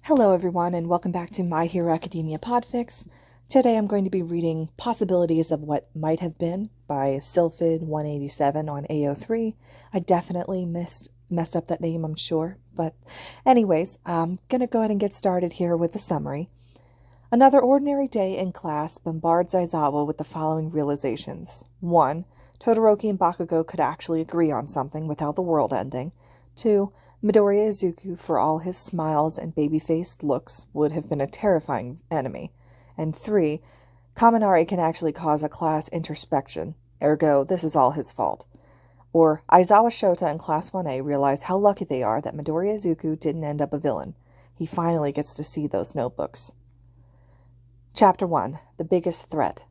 Hello everyone and welcome back to My Hero Academia Podfic. Today I'm going to be reading Possibilities of What Might Have Been by Sylphid 187 on AO3. I definitely messed up that name, I'm sure. But anyways, I'm going to go ahead and get started here with the summary. Another ordinary day in class bombards Aizawa with the following realizations. 1. Todoroki and Bakugo could actually agree on something without the world ending. 2. Midoriya Izuku, for all his smiles and baby-faced looks, would have been a terrifying enemy. And 3. Kaminari can actually cause a class introspection, ergo, this is all his fault. Or, Aizawa Shota in Class 1A realize how lucky they are that Midoriya Izuku didn't end up a villain. He finally gets to see those notebooks. Chapter 1. The Biggest Threat.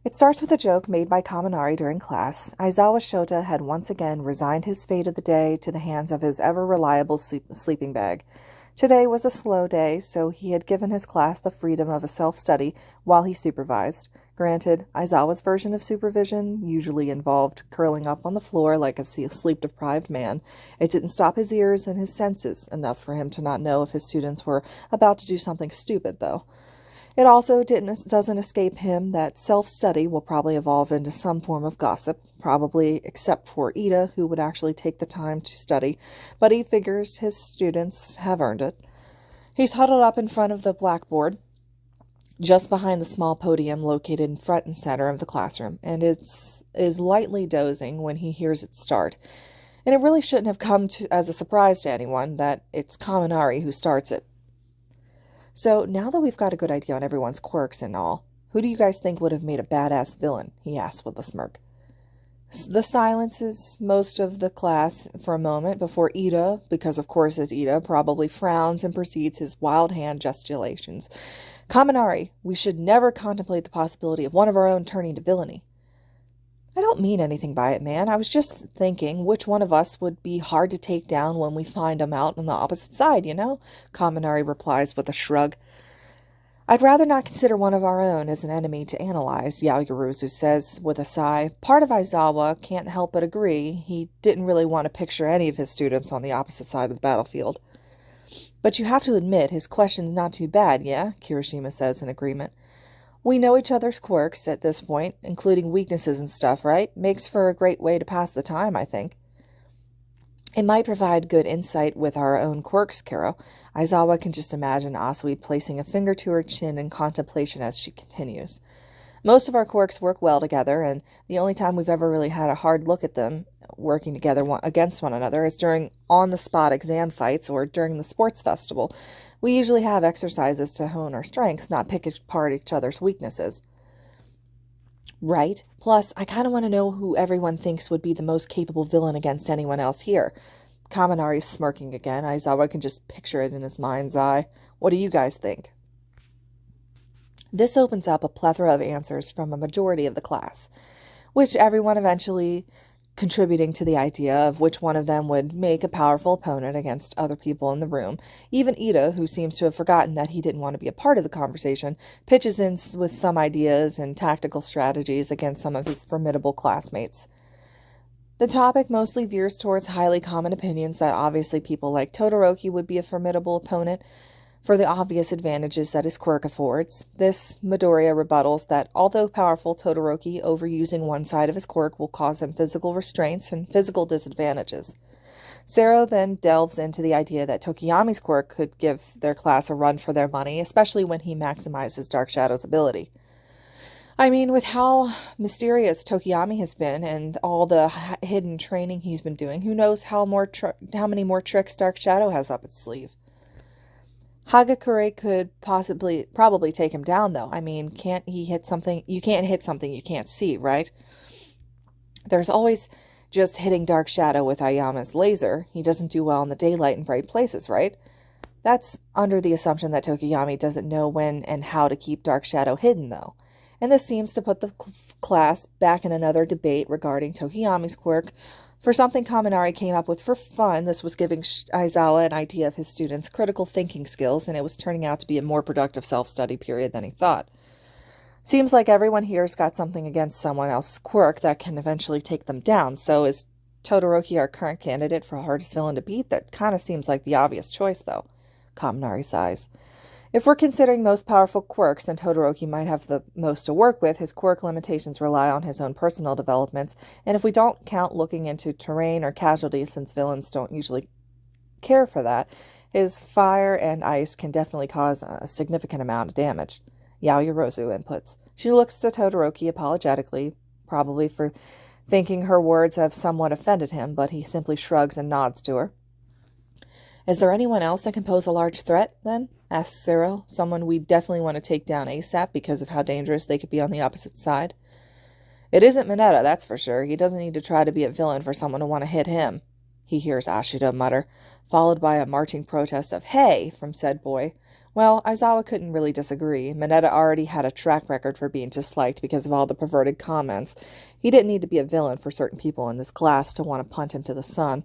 It starts with a joke made by Kaminari during class. Aizawa Shota had once again resigned his fate of the day to the hands of his ever-reliable sleeping bag. Today was a slow day, so he had given his class the freedom of a self-study while he supervised. Granted, Aizawa's version of supervision usually involved curling up on the floor like a sleep-deprived man. It didn't stop his ears and his senses enough for him to not know if his students were about to do something stupid, though. It also doesn't escape him that self-study will probably evolve into some form of gossip, probably except for Ida, who would actually take the time to study, but he figures his students have earned it. He's huddled up in front of the blackboard, just behind the small podium located in front and center of the classroom, and is lightly dozing when he hears it start. And it really shouldn't have come as a surprise to anyone that it's Kaminari who starts it. So, now that we've got a good idea on everyone's quirks and all, who do you guys think would have made a badass villain? He asked with a smirk. The silences most of the class for a moment before Ida, because of course it's Ida, probably frowns and proceeds his wild hand gesticulations. Kaminari, we should never contemplate the possibility of one of our own turning to villainy. I don't mean anything by it, man. I was just thinking which one of us would be hard to take down when we find him out on the opposite side, you know? Kaminari replies with a shrug. I'd rather not consider one of our own as an enemy to analyze, Yaoyorozu says with a sigh. Part of Aizawa can't help but agree. He didn't really want to picture any of his students on the opposite side of the battlefield. But you have to admit his question's not too bad, yeah? Kirishima says in agreement. We know each other's quirks at this point, including weaknesses and stuff, right? Makes for a great way to pass the time, I think. It might provide good insight with our own quirks, Karo. Aizawa can just imagine Asui placing a finger to her chin in contemplation as she continues. Most of our quirks work well together, and the only time we've ever really had a hard look at them working together against one another is during on-the-spot exam fights or during the sports festival. We usually have exercises to hone our strengths, not pick apart each other's weaknesses. Right? Plus, I kind of want to know who everyone thinks would be the most capable villain against anyone else here. Kaminari's smirking again. Aizawa can just picture it in his mind's eye. What do you guys think? This opens up a plethora of answers from a majority of the class, which everyone eventually contributing to the idea of which one of them would make a powerful opponent against other people in the room. Even Ida, who seems to have forgotten that he didn't want to be a part of the conversation, pitches in with some ideas and tactical strategies against some of his formidable classmates. The topic mostly veers towards highly common opinions that obviously people like Todoroki would be a formidable opponent, for the obvious advantages that his quirk affords. This Midoriya rebuttals that although powerful, Todoroki overusing one side of his quirk will cause him physical restraints and physical disadvantages. Zero then delves into the idea that Tokiyami's quirk could give their class a run for their money, especially when he maximizes Dark Shadow's ability. I mean, with how mysterious Tokiyami has been and all the hidden training he's been doing, who knows how many more tricks Dark Shadow has up its sleeve. Hagakure could probably take him down, though. I mean, can't he hit something? You can't hit something you can't see, right? There's always just hitting Dark Shadow with Ayama's laser. He doesn't do well in the daylight in bright places, right? That's under the assumption that Tokiyami doesn't know when and how to keep Dark Shadow hidden, though. And this seems to put the class back in another debate regarding Tokiyami's quirk. For something Kaminari came up with for fun, this was giving Aizawa an idea of his students' critical thinking skills, and it was turning out to be a more productive self-study period than he thought. Seems like everyone here's got something against someone else's quirk that can eventually take them down, so is Todoroki our current candidate for hardest villain to beat? That kind of seems like the obvious choice, though. Kaminari sighs. If we're considering most powerful quirks, then Todoroki might have the most to work with. His quirk limitations rely on his own personal developments, and if we don't count looking into terrain or casualties, since villains don't usually care for that, his fire and ice can definitely cause a significant amount of damage. Yaoyorozu inputs. She looks to Todoroki apologetically, probably for thinking her words have somewhat offended him, but he simply shrugs and nods to her. Is there anyone else that can pose a large threat, then? Asks Zero, someone we definitely want to take down ASAP because of how dangerous they could be on the opposite side. It isn't Mineta, that's for sure. He doesn't need to try to be a villain for someone to want to hit him, he hears Ashido mutter, followed by a marching protest of, "Hey!" from said boy. Well, Aizawa couldn't really disagree. Mineta already had a track record for being disliked because of all the perverted comments. He didn't need to be a villain for certain people in this class to want to punt him to the sun.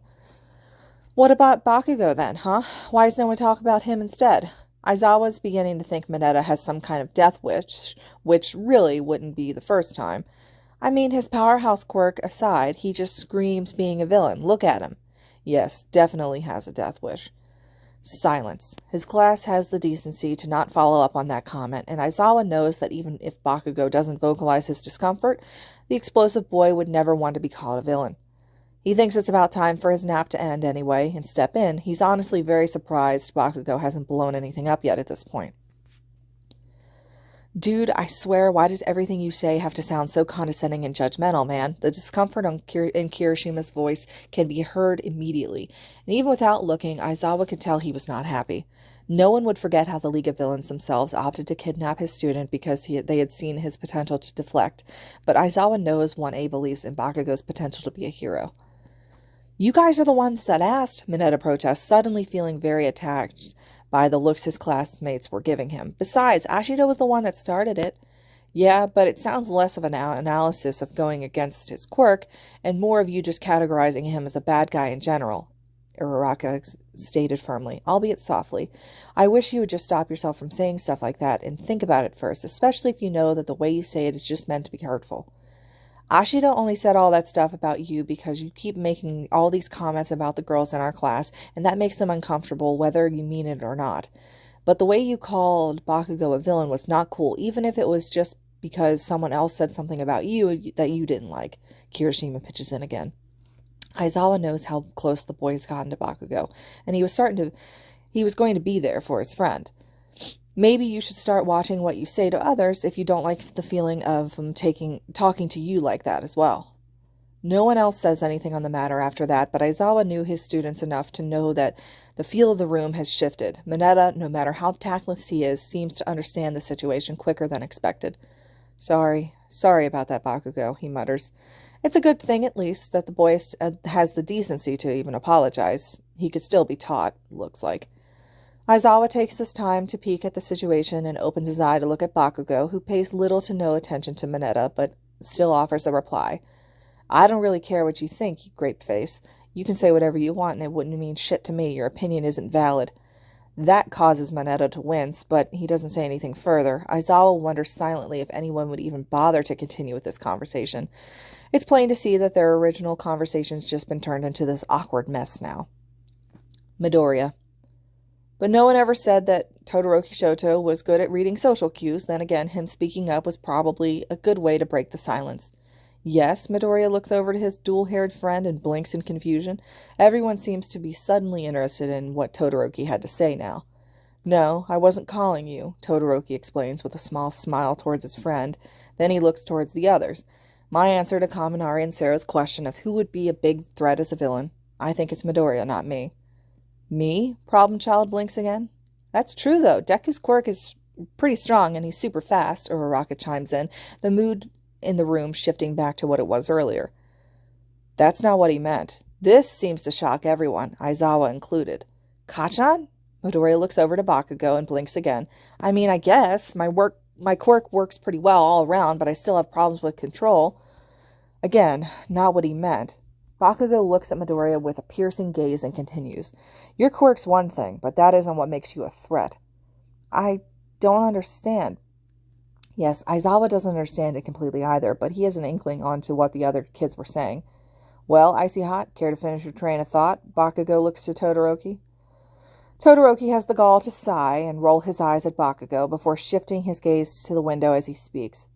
What about Bakugo then, huh? Why is no one talk about him instead? Aizawa's beginning to think Mineta has some kind of death wish, which really wouldn't be the first time. I mean, his powerhouse quirk aside, he just screams being a villain. Look at him. Yes, definitely has a death wish. Silence. His class has the decency to not follow up on that comment, and Aizawa knows that even if Bakugo doesn't vocalize his discomfort, the explosive boy would never want to be called a villain. He thinks it's about time for his nap to end anyway and step in. He's honestly very surprised Bakugo hasn't blown anything up yet at this point. Dude, I swear, why does everything you say have to sound so condescending and judgmental, man? The discomfort in Kirishima's voice can be heard immediately, and even without looking, Aizawa could tell he was not happy. No one would forget how the League of Villains themselves opted to kidnap his student because they had seen his potential to deflect, but Aizawa knows 1A believes in Bakugo's potential to be a hero. You guys are the ones that asked, Mineta protests, suddenly feeling very attacked by the looks his classmates were giving him. Besides, Ashido was the one that started it. Yeah, but it sounds less of an analysis of going against his quirk and more of you just categorizing him as a bad guy in general, Uraraka stated firmly, albeit softly. I wish you would just stop yourself from saying stuff like that and think about it first, especially if you know that the way you say it is just meant to be hurtful. Ashido only said all that stuff about you because you keep making all these comments about the girls in our class, and that makes them uncomfortable whether you mean it or not. But the way you called Bakugo a villain was not cool, even if it was just because someone else said something about you that you didn't like. Kirishima pitches in again. Aizawa knows how close the boy has gotten to Bakugo, and he was going to be there for his friend. Maybe you should start watching what you say to others if you don't like the feeling of them talking to you like that as well. No one else says anything on the matter after that, but Aizawa knew his students enough to know that the feel of the room has shifted. Mineta, no matter how tactless he is, seems to understand the situation quicker than expected. Sorry about that, Bakugo, he mutters. It's a good thing, at least, that the boy has the decency to even apologize. He could still be taught, looks like. Aizawa takes this time to peek at the situation and opens his eye to look at Bakugo, who pays little to no attention to Mineta, but still offers a reply. I don't really care what you think, you grape-face. You can say whatever you want and it wouldn't mean shit to me. Your opinion isn't valid. That causes Mineta to wince, but he doesn't say anything further. Aizawa wonders silently if anyone would even bother to continue with this conversation. It's plain to see that their original conversation's just been turned into this awkward mess now. Midoriya. But no one ever said that Todoroki Shoto was good at reading social cues. Then again, him speaking up was probably a good way to break the silence. Yes, Midoriya looks over to his dual-haired friend and blinks in confusion. Everyone seems to be suddenly interested in what Todoroki had to say now. No, I wasn't calling you, Todoroki explains with a small smile towards his friend. Then he looks towards the others. My answer to Kaminari and Sarah's question of who would be a big threat as a villain. I think it's Midoriya, not me. Me? Problem Child blinks again. That's true, though. Deku's quirk is pretty strong, and he's super fast, Uraraka chimes in, the mood in the room shifting back to what it was earlier. That's not what he meant. This seems to shock everyone, Aizawa included. Kachan? Midoriya looks over to Bakugo and blinks again. I mean, I guess. My quirk works pretty well all around, but I still have problems with control. Again, not what he meant. Bakugo looks at Midoriya with a piercing gaze and continues. Your quirk's one thing, but that isn't what makes you a threat. I don't understand. Yes, Aizawa doesn't understand it completely either, but he has an inkling onto what the other kids were saying. Well, Icy Hot, care to finish your train of thought? Bakugo looks to Todoroki. Todoroki has the gall to sigh and roll his eyes at Bakugo before shifting his gaze to the window as he speaks.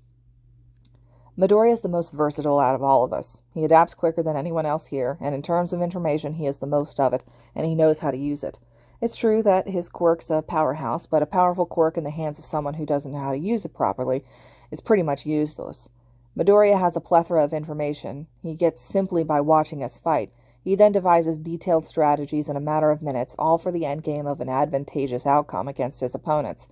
Midoriya is the most versatile out of all of us. He adapts quicker than anyone else here, and in terms of information, he has the most of it, and he knows how to use it. It's true that his quirk's a powerhouse, but a powerful quirk in the hands of someone who doesn't know how to use it properly is pretty much useless. Midoriya has a plethora of information he gets simply by watching us fight. He then devises detailed strategies in a matter of minutes, all for the endgame of an advantageous outcome against his opponents.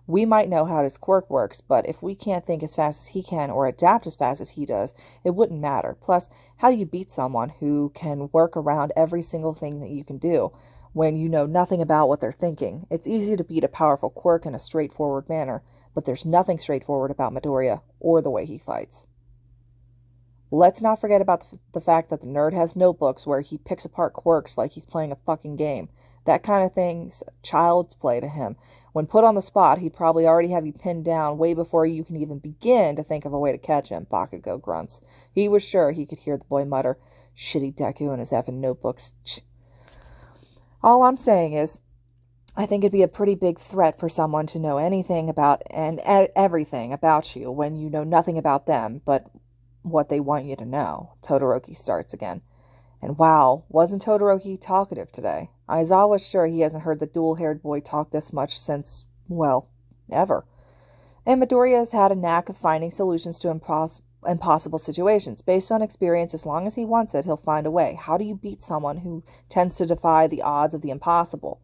We might know how his quirk works, but if we can't think as fast as he can or adapt as fast as he does, it wouldn't matter. Plus, how do you beat someone who can work around every single thing that you can do when you know nothing about what they're thinking? It's easy to beat a powerful quirk in a straightforward manner, but there's nothing straightforward about Midoriya or the way he fights. Let's not forget about the fact that the nerd has notebooks where he picks apart quirks like he's playing a fucking game. That kind of thing's child's play to him. When put on the spot, he'd probably already have you pinned down way before you can even begin to think of a way to catch him, Bakugo grunts. He was sure he could hear the boy mutter, "Shitty Deku and his effing notebooks." All I'm saying is, I think it'd be a pretty big threat for someone to know anything about and everything about you when you know nothing about them but what they want you to know. Todoroki starts again. And wow, wasn't Todoroki talkative today? Aizawa's sure he hasn't heard the dual-haired boy talk this much since, well, ever. And Midoriya has had a knack of finding solutions to impossible situations. Based on experience, as long as he wants it, he'll find a way. How do you beat someone who tends to defy the odds of the impossible?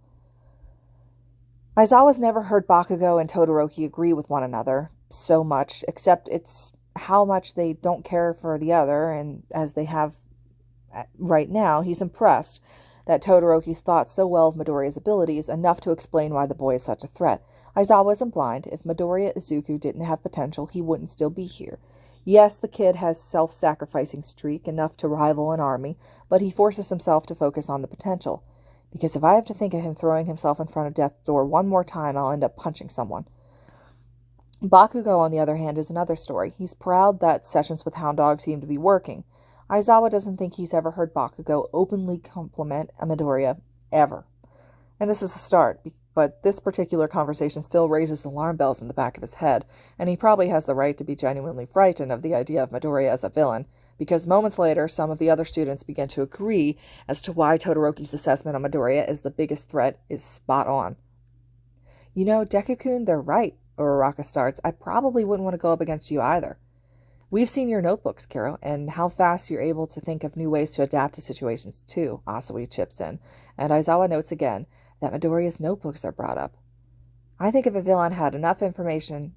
Aizawa's never heard Bakugo and Todoroki agree with one another so much, except it's how much they don't care for the other, and as they have right now, he's impressed that Todoroki's thought so well of Midoriya's abilities, enough to explain why the boy is such a threat. Aizawa isn't blind. If Midoriya Izuku didn't have potential, he wouldn't still be here. Yes, the kid has self-sacrificing streak, enough to rival an army, but he forces himself to focus on the potential. Because if I have to think of him throwing himself in front of death's door one more time, I'll end up punching someone. Bakugo, on the other hand, is another story. He's proud that sessions with Hound Dog seem to be working. Aizawa doesn't think he's ever heard Bakugo openly compliment Midoriya, ever. And this is a start, but this particular conversation still raises alarm bells in the back of his head, and he probably has the right to be genuinely frightened of the idea of Midoriya as a villain, because moments later, some of the other students begin to agree as to why Todoroki's assessment of Midoriya as the biggest threat is spot on. You know, Deku-kun, they're right, Uraraka starts. I probably wouldn't want to go up against you either. We've seen your notebooks, Kiro, and how fast you're able to think of new ways to adapt to situations, too, Asui chips in, and Aizawa notes again that Midoriya's notebooks are brought up. I think if a villain had enough information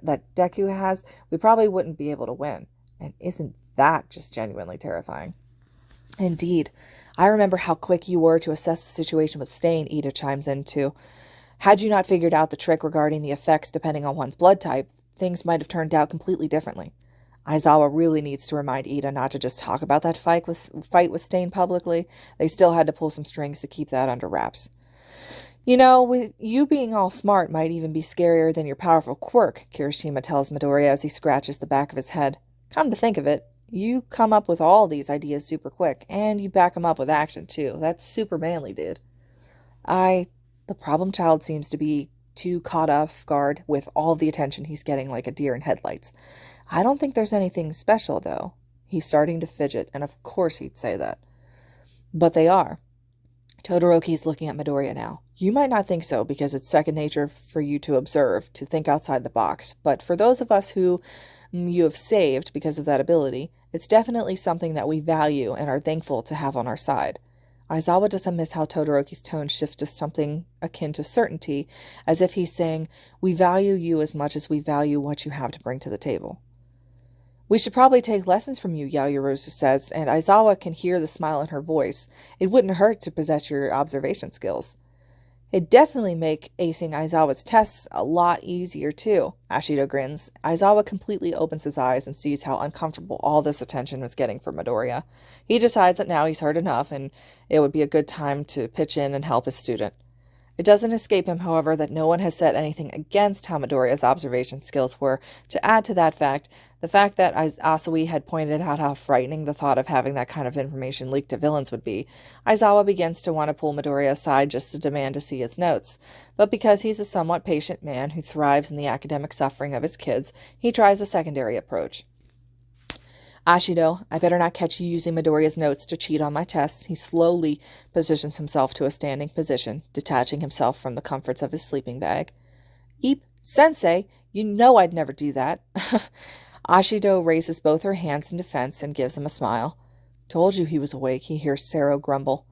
that Deku has, we probably wouldn't be able to win. And isn't that just genuinely terrifying? Indeed. I remember how quick you were to assess the situation with Stain, Ida chimes in, too. Had you not figured out the trick regarding the effects depending on one's blood type, things might have turned out completely differently. Aizawa really needs to remind Ida not to just talk about that fight with Stain publicly. They still had to pull some strings to keep that under wraps. You know, with you being all smart might even be scarier than your powerful quirk, Kirishima tells Midoriya as he scratches the back of his head. Come to think of it, you come up with all these ideas super quick, and you back them up with action, too. That's super manly, dude. The problem child seems to be too caught off guard with all the attention he's getting like a deer in headlights. I don't think there's anything special, though. He's starting to fidget, and of course he'd say that. But they are. Todoroki's looking at Midoriya now. You might not think so, because it's second nature for you to observe, to think outside the box. But for those of us who you have saved because of that ability, it's definitely something that we value and are thankful to have on our side. Aizawa doesn't miss how Todoroki's tone shifts to something akin to certainty, as if he's saying, we value you as much as we value what you have to bring to the table. We should probably take lessons from you, Yaoyorozu says, and Aizawa can hear the smile in her voice. It wouldn't hurt to possess your observation skills. It'd definitely make acing Aizawa's tests a lot easier, too. Ashido grins. Aizawa completely opens his eyes and sees how uncomfortable all this attention was getting for Midoriya. He decides that now he's heard enough, and it would be a good time to pitch in and help his student. It doesn't escape him, however, that no one has said anything against how Midoriya's observation skills were. To add to that fact, the fact that Asawi had pointed out how frightening the thought of having that kind of information leaked to villains would be, Aizawa begins to want to pull Midoriya aside just to demand to see his notes. But because he's a somewhat patient man who thrives in the academic suffering of his kids, he tries a secondary approach. Ashido, I better not catch you using Midoriya's notes to cheat on my tests. He slowly positions himself to a standing position, detaching himself from the comforts of his sleeping bag. Eep, Sensei, you know I'd never do that. Ashido raises both her hands in defense and gives him a smile. Told you he was awake, he hears Sero grumble.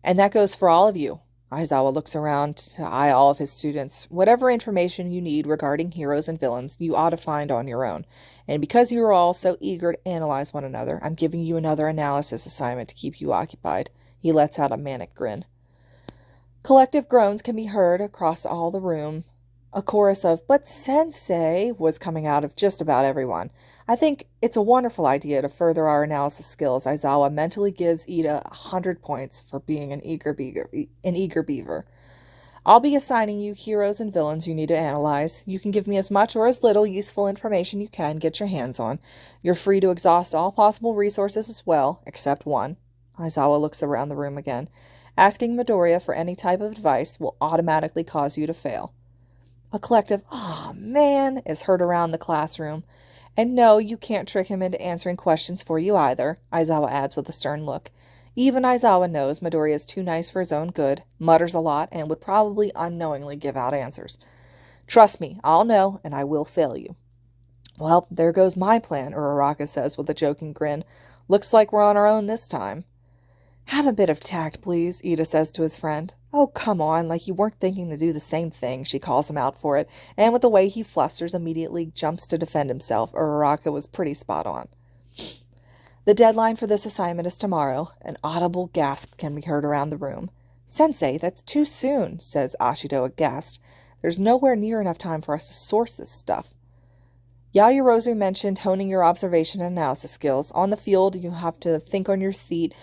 And that goes for all of you. Aizawa looks around to eye all of his students. Whatever information you need regarding heroes and villains, you ought to find on your own. And because you are all so eager to analyze one another, I'm giving you another analysis assignment to keep you occupied. He lets out a manic grin. Collective groans can be heard across all the room. A chorus of, "But Sensei," was coming out of just about everyone. I think it's a wonderful idea to further our analysis skills. Aizawa mentally gives Ida 100 points for being an eager beaver. I'll be assigning you heroes and villains you need to analyze. You can give me as much or as little useful information you can get your hands on. You're free to exhaust all possible resources as well, except one. Aizawa looks around the room again. Asking Midoriya for any type of advice will automatically cause you to fail. A collective, "Aw, man," is heard around the classroom. And no, you can't trick him into answering questions for you either, Aizawa adds with a stern look. Even Aizawa knows Midoriya is too nice for his own good, mutters a lot, and would probably unknowingly give out answers. Trust me, I'll know, and I will fail you. Well, there goes my plan, Uraraka says with a joking grin. Looks like we're on our own this time. Have a bit of tact, please, Ida says to his friend. Oh, come on, like you weren't thinking to do the same thing, she calls him out for it, and with the way he flusters, immediately jumps to defend himself. Uraraka was pretty spot on. The deadline for this assignment is tomorrow. An audible gasp can be heard around the room. Sensei, that's too soon, says Ashido aghast. There's nowhere near enough time for us to source this stuff. Yaoyorozu mentioned honing your observation and analysis skills. On the field, you have to think on your feet,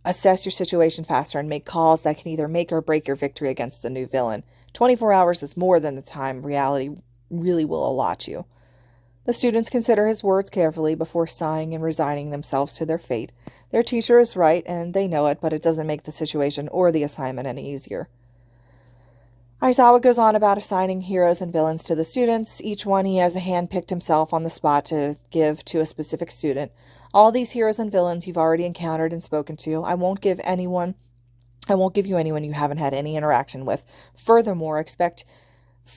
assess your situation faster, and make calls that can either make or break your victory against the new villain. 24 hours is more than the time reality really will allot you. The students consider his words carefully before sighing and resigning themselves to their fate. Their teacher is right, and they know it, but it doesn't make the situation or the assignment any easier. Aizawa goes on about assigning heroes and villains to the students. Each one he has a hand-picked himself on the spot to give to a specific student. All these heroes and villains you've already encountered and spoken to. I won't give you anyone you haven't had any interaction with. Furthermore, expect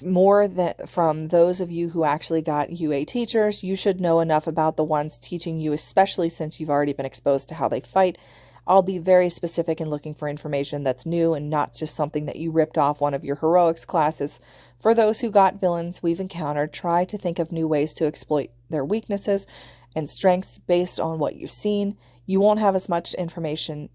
more from those of you who actually got UA teachers. You should know enough about the ones teaching you, especially since you've already been exposed to how they fight. I'll be very specific in looking for information that's new and not just something that you ripped off one of your heroics classes. For those who got villains we've encountered, try to think of new ways to exploit their weaknesses and strengths based on what you've seen. You won't have as much information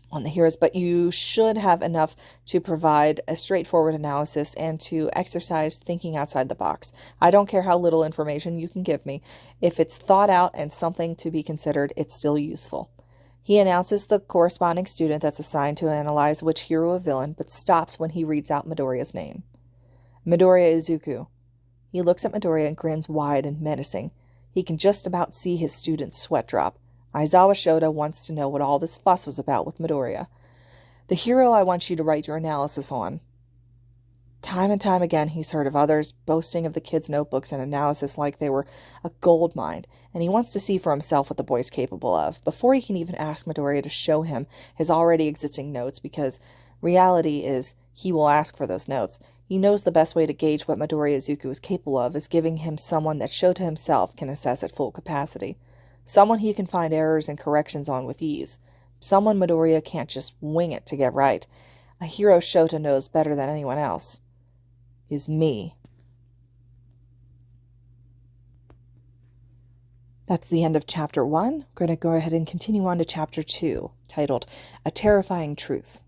on the heroes, but you should have enough to provide a straightforward analysis and to exercise thinking outside the box. I don't care how little information you can give me. If it's thought out and something to be considered, it's still useful. He announces the corresponding student that's assigned to analyze which hero or villain, but stops when he reads out Midoriya's name. Midoriya Izuku. He looks at Midoriya and grins wide and menacing. He can just about see his student's sweat drop. Aizawa Shoda wants to know what all this fuss was about with Midoriya. The hero I want you to write your analysis on. Time and time again he's heard of others boasting of the kids' notebooks and analysis like they were a gold mine, and he wants to see for himself what the boy's capable of, before he can even ask Midoriya to show him his already existing notes, because reality is he will ask for those notes. He knows the best way to gauge what Midoriya Izuku is capable of is giving him someone that Shota himself can assess at full capacity. Someone he can find errors and corrections on with ease. Someone Midoriya can't just wing it to get right. A hero Shota knows better than anyone else. Is me. That's the end of Chapter 1. I'm going to go ahead and continue on to Chapter 2, titled A Terrifying Truth.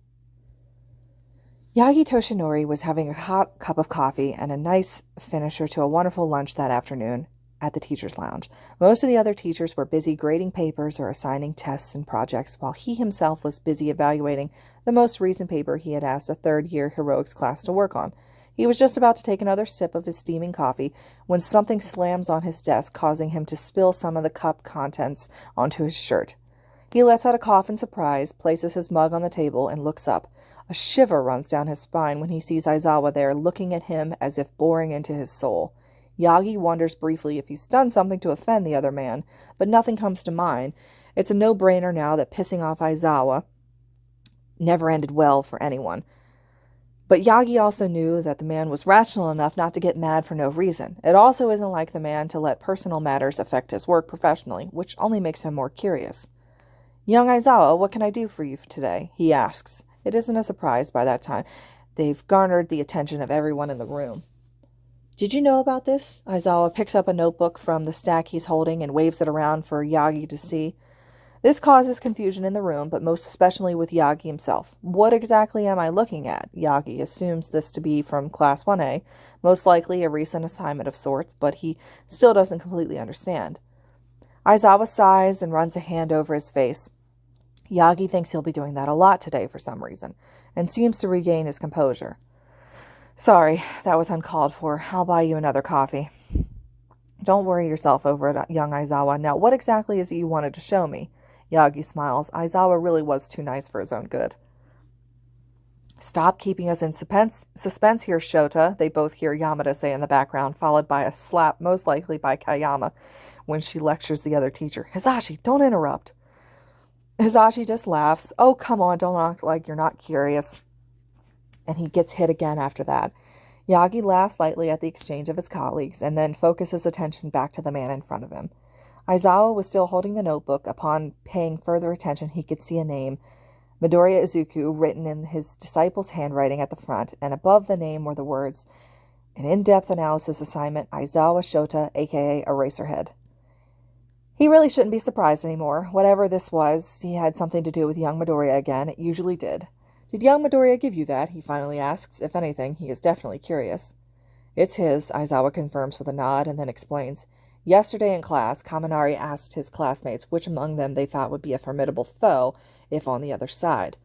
Yagi Toshinori was having a hot cup of coffee and a nice finisher to a wonderful lunch that afternoon at the teacher's lounge. Most of the other teachers were busy grading papers or assigning tests and projects, while he himself was busy evaluating the most recent paper he had asked a third-year heroics class to work on. He was just about to take another sip of his steaming coffee when something slams on his desk, causing him to spill some of the cup contents onto his shirt. He lets out a cough in surprise, places his mug on the table, and looks up. A shiver runs down his spine when he sees Aizawa there, looking at him as if boring into his soul. Yagi wonders briefly if he's done something to offend the other man, but nothing comes to mind. It's a no-brainer now that pissing off Aizawa never ended well for anyone. But Yagi also knew that the man was rational enough not to get mad for no reason. It also isn't like the man to let personal matters affect his work professionally, which only makes him more curious. "Young Aizawa, what can I do for you today?" he asks. It isn't a surprise by that time. They've garnered the attention of everyone in the room. "Did you know about this?" Aizawa picks up a notebook from the stack he's holding and waves it around for Yagi to see. This causes confusion in the room, but most especially with Yagi himself. "What exactly am I looking at?" Yagi assumes this to be from Class 1A, most likely a recent assignment of sorts, but he still doesn't completely understand. Aizawa sighs and runs a hand over his face. Yagi thinks he'll be doing that a lot today for some reason, and seems to regain his composure. "Sorry, that was uncalled for. I'll buy you another coffee." "Don't worry yourself over it, young Aizawa. Now, what exactly is it you wanted to show me?" Yagi smiles. Aizawa really was too nice for his own good. "Stop keeping us in suspense here, Shota," they both hear Yamada say in the background, followed by a slap, most likely by Kayama, when she lectures the other teacher. "Hisashi, don't interrupt." Hisashi just laughs. "Oh, come on, don't act like you're not curious." And he gets hit again after that. Yagi laughs lightly at the exchange of his colleagues, and then focuses attention back to the man in front of him. Aizawa was still holding the notebook. Upon paying further attention, he could see a name, Midoriya Izuku, written in his disciple's handwriting at the front, and above the name were the words, "An in-depth analysis assignment, Aizawa Shota, a.k.a. Eraserhead." He really shouldn't be surprised anymore. Whatever this was, he had something to do with young Midoriya again. It usually did. "Did young Midoriya give you that?" he finally asks. If anything, he is definitely curious. "It's his," Aizawa confirms with a nod, and then explains. "Yesterday in class, Kaminari asked his classmates which among them they thought would be a formidable foe if on the other side.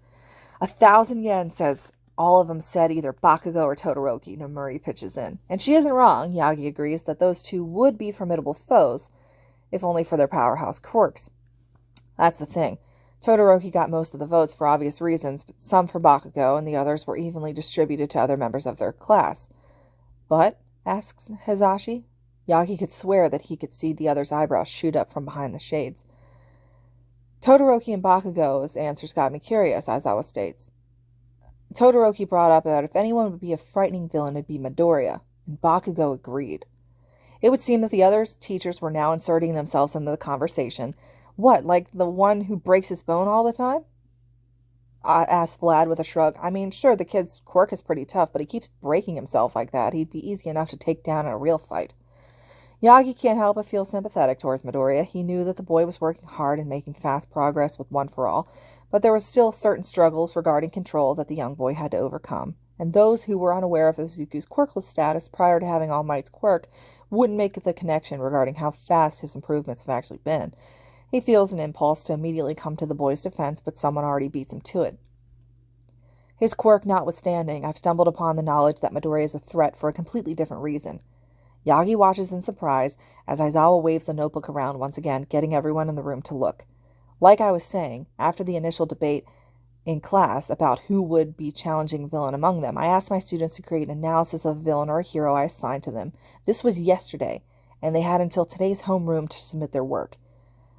1,000 yen says all of them said either Bakugo or Todoroki," Nomuri pitches in. And she isn't wrong. Yagi agrees that those two would be formidable foes, if only for their powerhouse quirks. That's the thing. Todoroki got most of the votes for obvious reasons, but some for Bakugo, and the others were evenly distributed to other members of their class. "But?" asks Hisashi. Yagi could swear that he could see the other's eyebrows shoot up from behind the shades. "Todoroki and Bakugo's answers got me curious," Aizawa states. Todoroki brought up that if anyone would be a frightening villain, it'd be Midoriya, and Bakugo agreed. It would seem that the other teachers were now inserting themselves into the conversation. "What, like the one who breaks his bone all the time?" asked Vlad with a shrug. "I mean, sure, the kid's quirk is pretty tough, but he keeps breaking himself like that. He'd be easy enough to take down in a real fight." Yagi can't help but feel sympathetic towards Midoriya. He knew that the boy was working hard and making fast progress with One for All, but there were still certain struggles regarding control that the young boy had to overcome. And those who were unaware of Izuku's quirkless status prior to having All Might's quirk wouldn't make the connection regarding how fast his improvements have actually been. He feels an impulse to immediately come to the boy's defense, but someone already beats him to it. His quirk notwithstanding, I've stumbled upon the knowledge that Midoriya is a threat for a completely different reason. Yagi watches in surprise as Aizawa waves the notebook around once again, getting everyone in the room to look. Like I was saying, after the initial debate in class about who would be challenging villain among them, I asked my students to create an analysis of a villain or a hero I assigned to them. This was yesterday, and they had until today's homeroom to submit their work.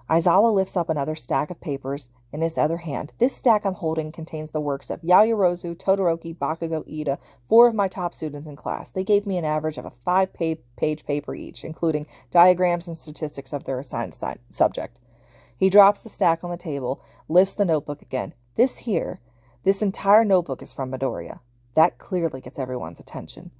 Aizawa lifts up another stack of papers in his other hand. This stack I'm holding contains the works of Yaoyorozu, Todoroki, Bakugo, Ida, 4 of my top students in class. They gave me an average of a 5-page paper each, including diagrams and statistics of their assigned subject. He drops the stack on the table, lifts the notebook again. This entire notebook is from Midoriya. That clearly gets everyone's attention.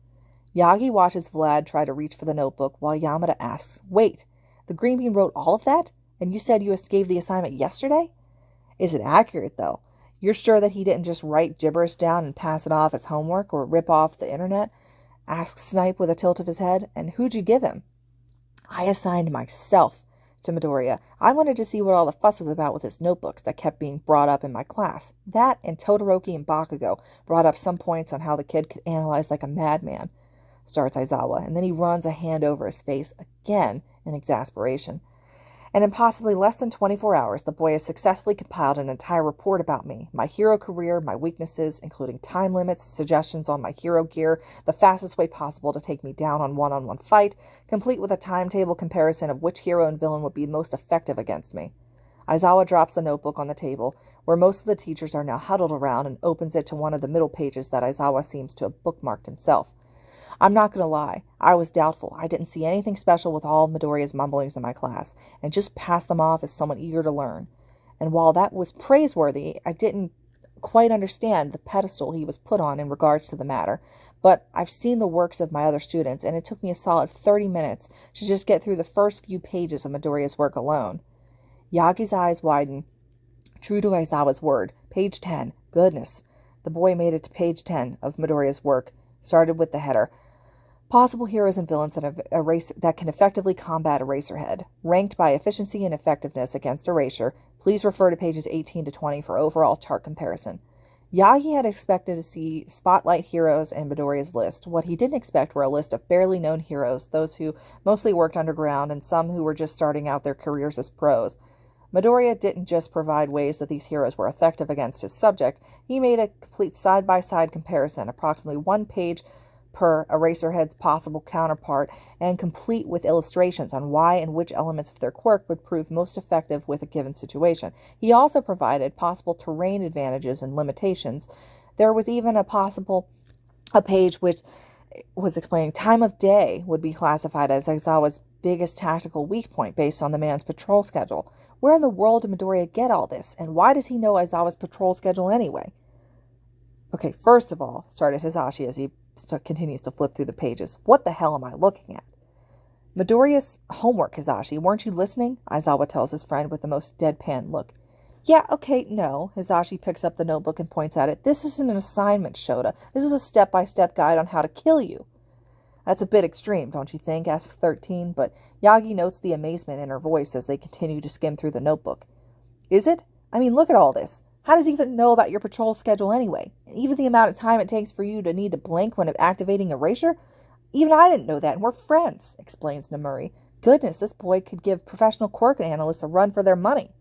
Yagi watches Vlad try to reach for the notebook while Yamada asks, "Wait, the Green Bean wrote all of that? And you said you gave the assignment yesterday? Is it accurate, though? You're sure that he didn't just write gibberish down and pass it off as homework or rip off the internet?" asks Snipe with a tilt of his head. "And who'd you give him?" I assigned myself to Midoriya. I wanted to see what all the fuss was about with his notebooks that kept being brought up in my class. That and Todoroki and Bakugo brought up some points on how the kid could analyze like a madman, starts Aizawa, and then he runs a hand over his face again in exasperation. And in possibly less than 24 hours, the boy has successfully compiled an entire report about me, my hero career, my weaknesses, including time limits, suggestions on my hero gear, the fastest way possible to take me down on one-on-one fight, complete with a timetable comparison of which hero and villain would be most effective against me. Aizawa drops the notebook on the table, where most of the teachers are now huddled around, and opens it to one of the middle pages that Aizawa seems to have bookmarked himself. I'm not going to lie, I was doubtful. I didn't see anything special with all Midoriya's mumblings in my class, and just passed them off as someone eager to learn. And while that was praiseworthy, I didn't quite understand the pedestal he was put on in regards to the matter. But I've seen the works of my other students, and it took me a solid 30 minutes to just get through the first few pages of Midoriya's work alone. Yagi's eyes widen, true to Aizawa's word. Page 10. Goodness. The boy made it to page 10 of Midoriya's work, started with the header. Possible heroes and villains that can effectively combat Eraserhead. Ranked by efficiency and effectiveness against Erasure, please refer to pages 18 to 20 for overall chart comparison. Yagi had expected to see spotlight heroes in Midoriya's list. What he didn't expect were a list of barely known heroes, those who mostly worked underground and some who were just starting out their careers as pros. Midoriya didn't just provide ways that these heroes were effective against his subject, he made a complete side-by-side comparison, approximately 1 page per Eraserhead's possible counterpart, and complete with illustrations on why and which elements of their quirk would prove most effective with a given situation. He also provided possible terrain advantages and limitations. There was even a page which was explaining time of day would be classified as Aizawa's biggest tactical weak point based on the man's patrol schedule. Where in the world did Midoriya get all this, and why does he know Aizawa's patrol schedule anyway? Okay, first of all, started Hisashi as he continues to flip through the pages. What the hell am I looking at? Midoriya's homework, Hisashi. Weren't you listening? Aizawa tells his friend with the most deadpan look. Yeah, okay, no. Hisashi picks up the notebook and points at it. This isn't an assignment, Shota. This is a step-by-step guide on how to kill you. That's a bit extreme, don't you think? Asks 13, but Yagi notes the amazement in her voice as they continue to skim through the notebook. Is it? I mean, look at all this. How does he even know about your patrol schedule anyway? And even the amount of time it takes for you to need to blink when activating Erasure? Even I didn't know that, and we're friends, explains Namuri. Goodness, this boy could give professional quirk analysts a run for their money.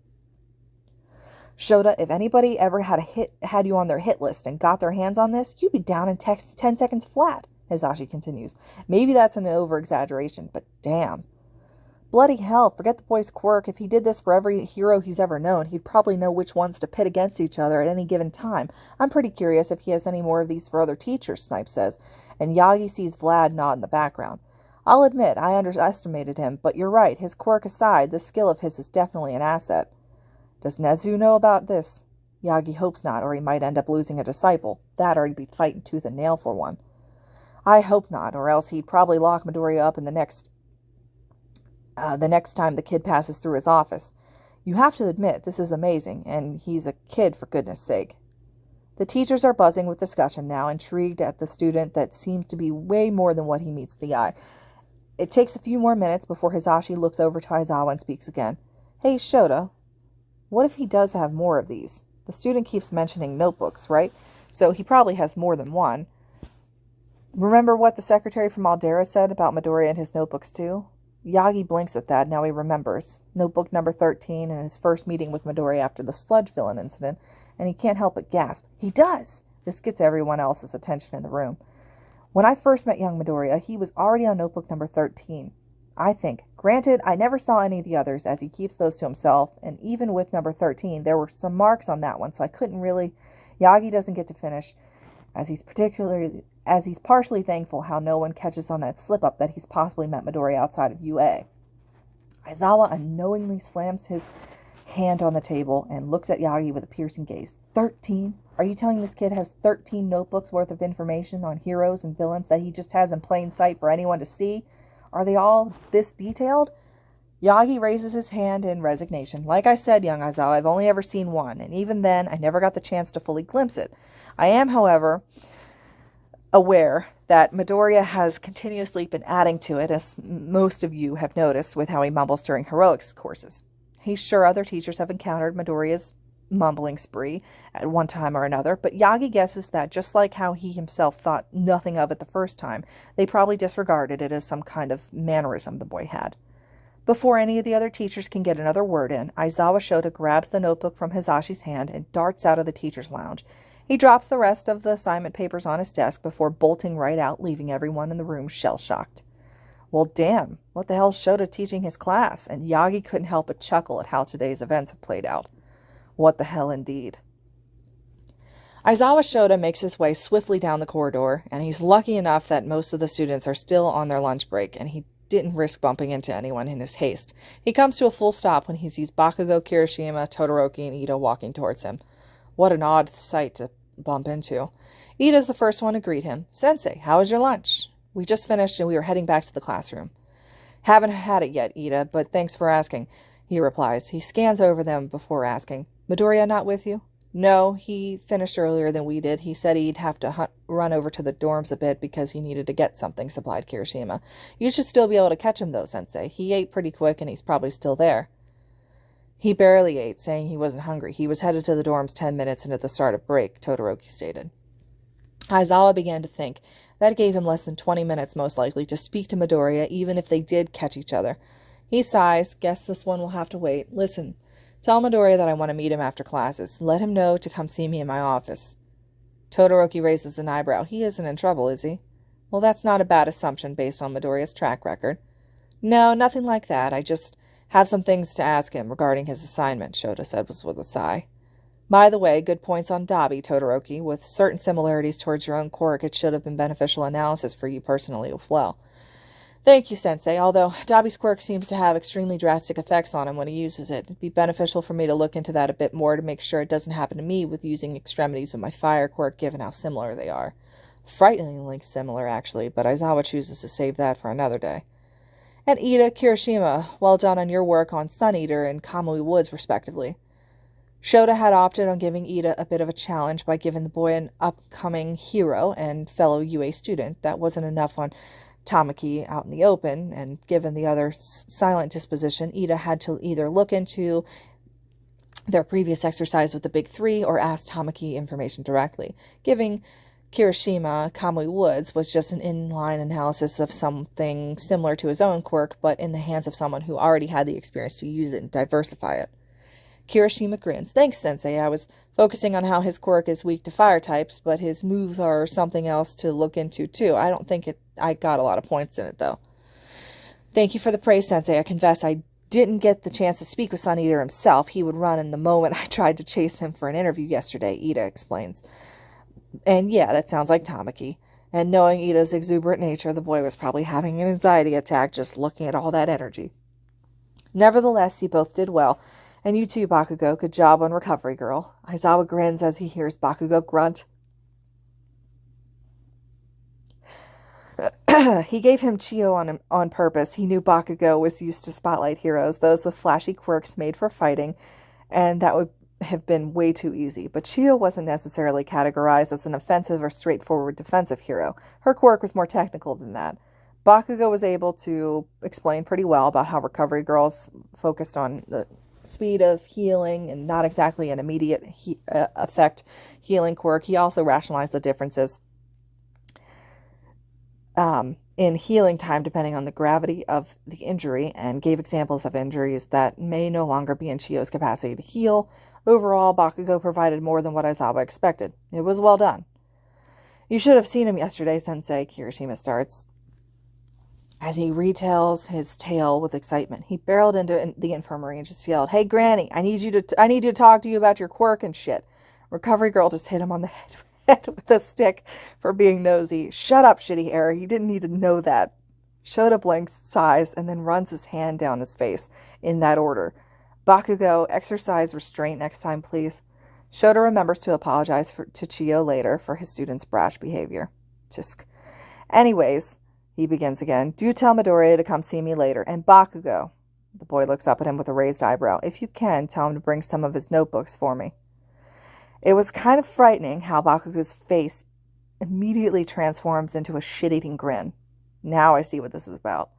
Shota, if anybody ever had you on their hit list and got their hands on this, you'd be down in 10 seconds flat, Hisashi continues. Maybe that's an over-exaggeration, but damn. Bloody hell, forget the boy's quirk. If he did this for every hero he's ever known, he'd probably know which ones to pit against each other at any given time. I'm pretty curious if he has any more of these for other teachers, Snipe says, and Yagi sees Vlad nod in the background. I'll admit, I underestimated him, but you're right, his quirk aside, this skill of his is definitely an asset. Does Nezu know about this? Yagi hopes not, or he might end up losing a disciple. That or he'd be fighting tooth and nail for one. I hope not, or else he'd probably lock Midoriya up in the next time the kid passes through his office. You have to admit, this is amazing, and he's a kid, for goodness sake. The teachers are buzzing with discussion now, intrigued at the student that seems to be way more than what he meets the eye. It takes a few more minutes before Hisashi looks over to Aizawa and speaks again. Hey, Shota, what if he does have more of these? The student keeps mentioning notebooks, right? So he probably has more than one. Remember what the secretary from Aldera said about Midoriya and his notebooks, too? Yagi blinks at that, now he remembers. Notebook number 13 and his first meeting with Midoriya after the sludge villain incident, and he can't help but gasp. He does! This gets everyone else's attention in the room. When I first met young Midoriya, he was already on notebook number 13. I think. Granted, I never saw any of the others, as he keeps those to himself, and even with number 13, there were some marks on that one, so I couldn't really... Yagi doesn't get to finish, as he's partially thankful how no one catches on that slip-up that he's possibly met Midoriya outside of UA. Aizawa unknowingly slams his hand on the table and looks at Yagi with a piercing gaze. 13? Are you telling this kid has 13 notebooks worth of information on heroes and villains that he just has in plain sight for anyone to see? Are they all this detailed? Yagi raises his hand in resignation. Like I said, young Aizawa, I've only ever seen one, and even then, I never got the chance to fully glimpse it. I am, however... aware that Midoriya has continuously been adding to it, as most of you have noticed with how he mumbles during heroics courses. He's sure other teachers have encountered Midoriya's mumbling spree at one time or another, but Yagi guesses that just like how he himself thought nothing of it the first time, they probably disregarded it as some kind of mannerism the boy had. Before any of the other teachers can get another word in, Aizawa Shota grabs the notebook from Hizashi's hand and darts out of the teacher's lounge. He drops the rest of the assignment papers on his desk before bolting right out, leaving everyone in the room shell-shocked. Well, damn, what the hell's Shota teaching his class? And Yagi couldn't help but chuckle at how today's events have played out. What the hell indeed. Aizawa Shota makes his way swiftly down the corridor, and he's lucky enough that most of the students are still on their lunch break, and he didn't risk bumping into anyone in his haste. He comes to a full stop when he sees Bakugo, Kirishima, Todoroki, and Ito walking towards him. What an odd sight to bump into. Ito's the first one to greet him. Sensei, how was your lunch? We just finished and we were heading back to the classroom. Haven't had it yet, Ida, but thanks for asking, he replies. He scans over them before asking, Midoriya not with you? No, he finished earlier than we did. He said he'd have to run over to the dorms a bit because he needed to get something, supplied Kirishima. You should still be able to catch him, though, Sensei. He ate pretty quick, and he's probably still there. He barely ate, saying he wasn't hungry. He was headed to the dorms 10 minutes into the start of break, Todoroki stated. Aizawa began to think. That gave him less than 20 minutes, most likely, to speak to Midoriya, even if they did catch each other. He sighs. Guess this one will have to wait. Listen. Tell Midoriya that I want to meet him after classes. Let him know to come see me in my office. Todoroki raises an eyebrow. He isn't in trouble, is he? Well, that's not a bad assumption based on Midoriya's track record. No, nothing like that. I just have some things to ask him regarding his assignment, Shota said with a sigh. By the way, good points on Dabi, Todoroki. With certain similarities towards your own quirk, it should have been beneficial analysis for you personally as well. Thank you, Sensei, although Dabi's quirk seems to have extremely drastic effects on him when he uses it. It'd be beneficial for me to look into that a bit more to make sure it doesn't happen to me with using extremities of my fire quirk, given how similar they are. Frighteningly similar, actually, but Aizawa chooses to save that for another day. And Ida, Kirishima, well done on your work on Sun Eater and Kamui Woods, respectively. Shota had opted on giving Ida a bit of a challenge by giving the boy an upcoming hero and fellow UA student. That wasn't enough on Tamaki out in the open, and given the other silent disposition, Ida had to either look into their previous exercise with the Big Three or ask Tamaki information directly. Giving Kirishima Kamui Woods was just an inline analysis of something similar to his own quirk, but in the hands of someone who already had the experience to use it and diversify it. Kirishima grins. Thanks, Sensei. I was focusing on how his quirk is weak to fire types, but his moves are something else to look into, too. I don't think I got a lot of points in it, though. Thank you for the praise, Sensei. I confess I didn't get the chance to speak with Sun Eater himself. He would run in the moment I tried to chase him for an interview yesterday, Ida explains. And yeah, that sounds like Tamaki. And knowing Ida's exuberant nature, the boy was probably having an anxiety attack just looking at all that energy. Nevertheless, you both did well. And you too, Bakugo. Good job on Recovery Girl. Aizawa grins as he hears Bakugo grunt. He gave him Chio on purpose. He knew Bakugo was used to spotlight heroes, those with flashy quirks made for fighting, and that would have been way too easy. But Chio wasn't necessarily categorized as an offensive or straightforward defensive hero. Her quirk was more technical than that. Bakugo was able to explain pretty well about how Recovery Girls focused on the speed of healing and not exactly an immediate effect healing quirk. He also rationalized the differences in healing time depending on the gravity of the injury, and gave examples of injuries that may no longer be in Chio's capacity to heal. Overall, Bakugo provided more than what Aizawa expected. It was well done. You should have seen him yesterday, Sensei, Kirishima starts. As he retells his tale with excitement, he barreled into the infirmary and just yelled, Hey, Granny, I need to talk to you about your quirk and shit. Recovery Girl just hit him on the head with a stick for being nosy. Shut up, shitty hair. You didn't need to know that. Shota blinks, sighs, and then runs his hand down his face in that order. Bakugo, exercise restraint next time, please. Shota remembers to apologize to Chio later for his student's brash behavior. Tisk. Anyways, he begins again. Do tell Midoriya to come see me later. And Bakugo. The boy looks up at him with a raised eyebrow. If you can, tell him to bring some of his notebooks for me. It was kind of frightening how Bakugo's face immediately transforms into a shit-eating grin. Now I see what this is about.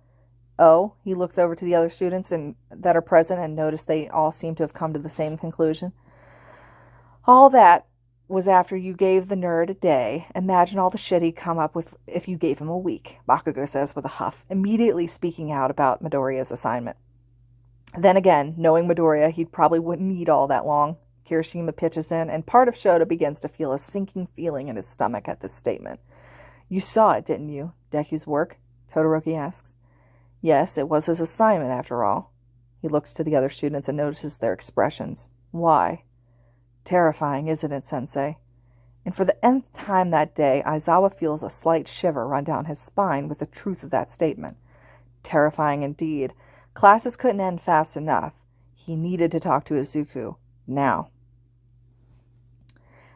Oh, he looks over to the other students that are present and notice they all seem to have come to the same conclusion. All that was after you gave the nerd a day. Imagine all the shit he'd come up with if you gave him a week, Bakugo says with a huff, immediately speaking out about Midoriya's assignment. Then again, knowing Midoriya, he probably wouldn't need all that long. Kirishima pitches in, and part of Shota begins to feel a sinking feeling in his stomach at this statement. You saw it, didn't you? Deku's work? Todoroki asks. Yes, it was his assignment after all. He looks to the other students and notices their expressions. Why? Terrifying, isn't it, Sensei? And for the nth time that day, Aizawa feels a slight shiver run down his spine with the truth of that statement. Terrifying indeed. Classes couldn't end fast enough. He needed to talk to Izuku. Now.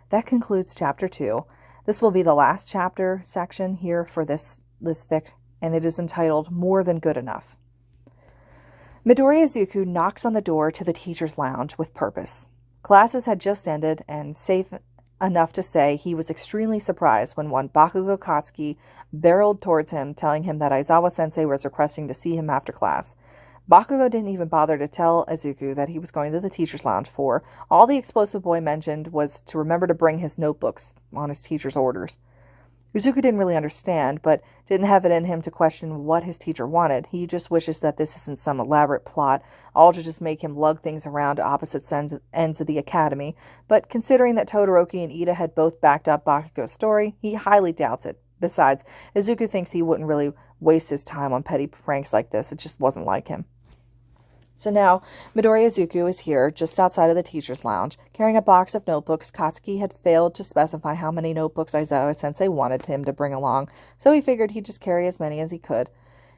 That concludes Chapter 2. This will be the last chapter section here for this fic, and it is entitled More Than Good Enough. Midoriya Izuku knocks on the door to the teacher's lounge with purpose. Classes had just ended, and safe enough to say he was extremely surprised when one Bakugo Katsuki barreled towards him, telling him that Aizawa-sensei was requesting to see him after class. Bakugo didn't even bother to tell Izuku that he was going to the teacher's lounge for. All the explosive boy mentioned was to remember to bring his notebooks on his teacher's orders. Izuku didn't really understand, but didn't have it in him to question what his teacher wanted. He just wishes that this isn't some elaborate plot, all to just make him lug things around to opposite ends of the academy. But considering that Todoroki and Ida had both backed up Bakugo's story, he highly doubts it. Besides, Izuku thinks he wouldn't really waste his time on petty pranks like this. It just wasn't like him. So now, Midoriya Izuku is here, just outside of the teacher's lounge, carrying a box of notebooks. Katsuki had failed to specify how many notebooks Aizawa-sensei wanted him to bring along, so he figured he'd just carry as many as he could.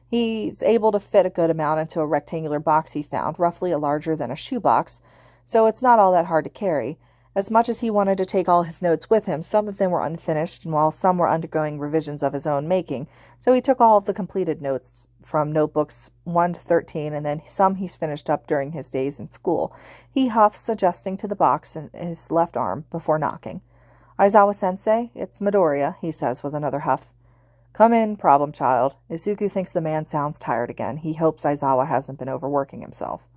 He's able to fit a good amount into a rectangular box he found, roughly larger than a shoebox, so it's not all that hard to carry. As much as he wanted to take all his notes with him, some of them were unfinished, and while some were undergoing revisions of his own making, so he took all of the completed notes from notebooks 1 to 13, and then some he's finished up during his days in school. He huffs, adjusting to the box in his left arm before knocking. Aizawa-sensei, it's Midoriya, he says with another huff. Come in, problem child. Izuku thinks the man sounds tired again. He hopes Aizawa hasn't been overworking himself.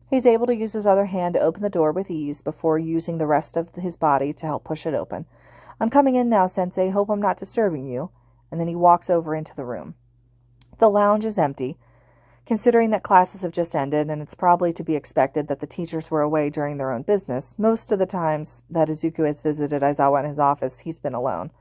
He's able to use his other hand to open the door with ease before using the rest of his body to help push it open. I'm coming in now, Sensei. Hope I'm not disturbing you. And then he walks over into the room. The lounge is empty. Considering that classes have just ended, and it's probably to be expected that the teachers were away doing their own business, most of the times that Izuku has visited Aizawa in his office, he's been alone.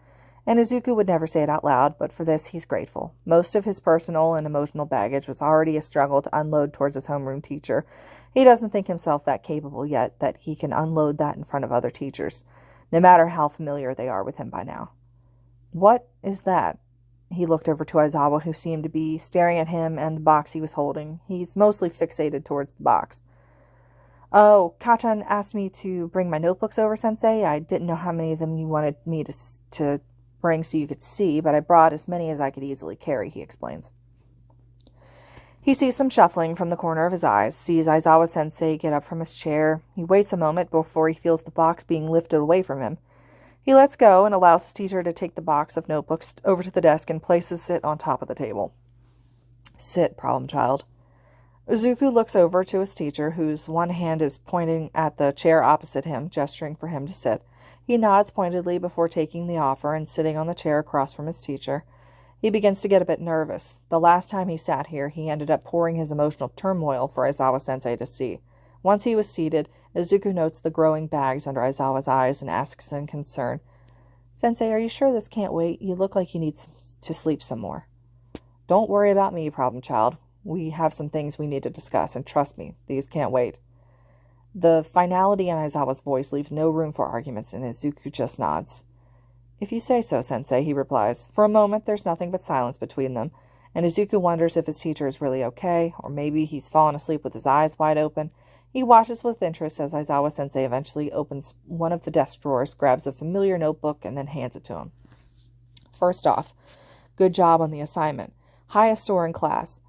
And Izuku would never say it out loud, but for this he's grateful. Most of his personal and emotional baggage was already a struggle to unload towards his homeroom teacher. He doesn't think himself that capable yet that he can unload that in front of other teachers, no matter how familiar they are with him by now. What is that? He looked over to Aizawa, who seemed to be staring at him and the box he was holding. He's mostly fixated towards the box. Oh, Kachan asked me to bring my notebooks over, Sensei. I didn't know how many of them you wanted me to bring so you could see, but I brought as many as I could easily carry, he explains. He sees them shuffling from the corner of his eyes, sees Aizawa-sensei get up from his chair. He waits a moment before he feels the box being lifted away from him. He lets go and allows his teacher to take the box of notebooks over to the desk and places it on top of the table. Sit, problem child. Izuku looks over to his teacher, whose one hand is pointing at the chair opposite him, gesturing for him to sit. He nods pointedly before taking the offer and sitting on the chair across from his teacher. He begins to get a bit nervous. The last time he sat here, he ended up pouring his emotional turmoil for Aizawa-sensei to see. Once he was seated, Izuku notes the growing bags under Aizawa's eyes and asks in concern, Sensei, are you sure this can't wait? You look like you need to sleep some more. Don't worry about me, problem child. We have some things we need to discuss, and trust me, these can't wait. The finality in Aizawa's voice leaves no room for arguments, and Izuku just nods. If you say so, Sensei, he replies. For a moment, there's nothing but silence between them, and Izuku wonders if his teacher is really okay, or maybe he's fallen asleep with his eyes wide open. He watches with interest as Aizawa-sensei eventually opens one of the desk drawers, grabs a familiar notebook, and then hands it to him. First off, good job on the assignment. Highest score in class.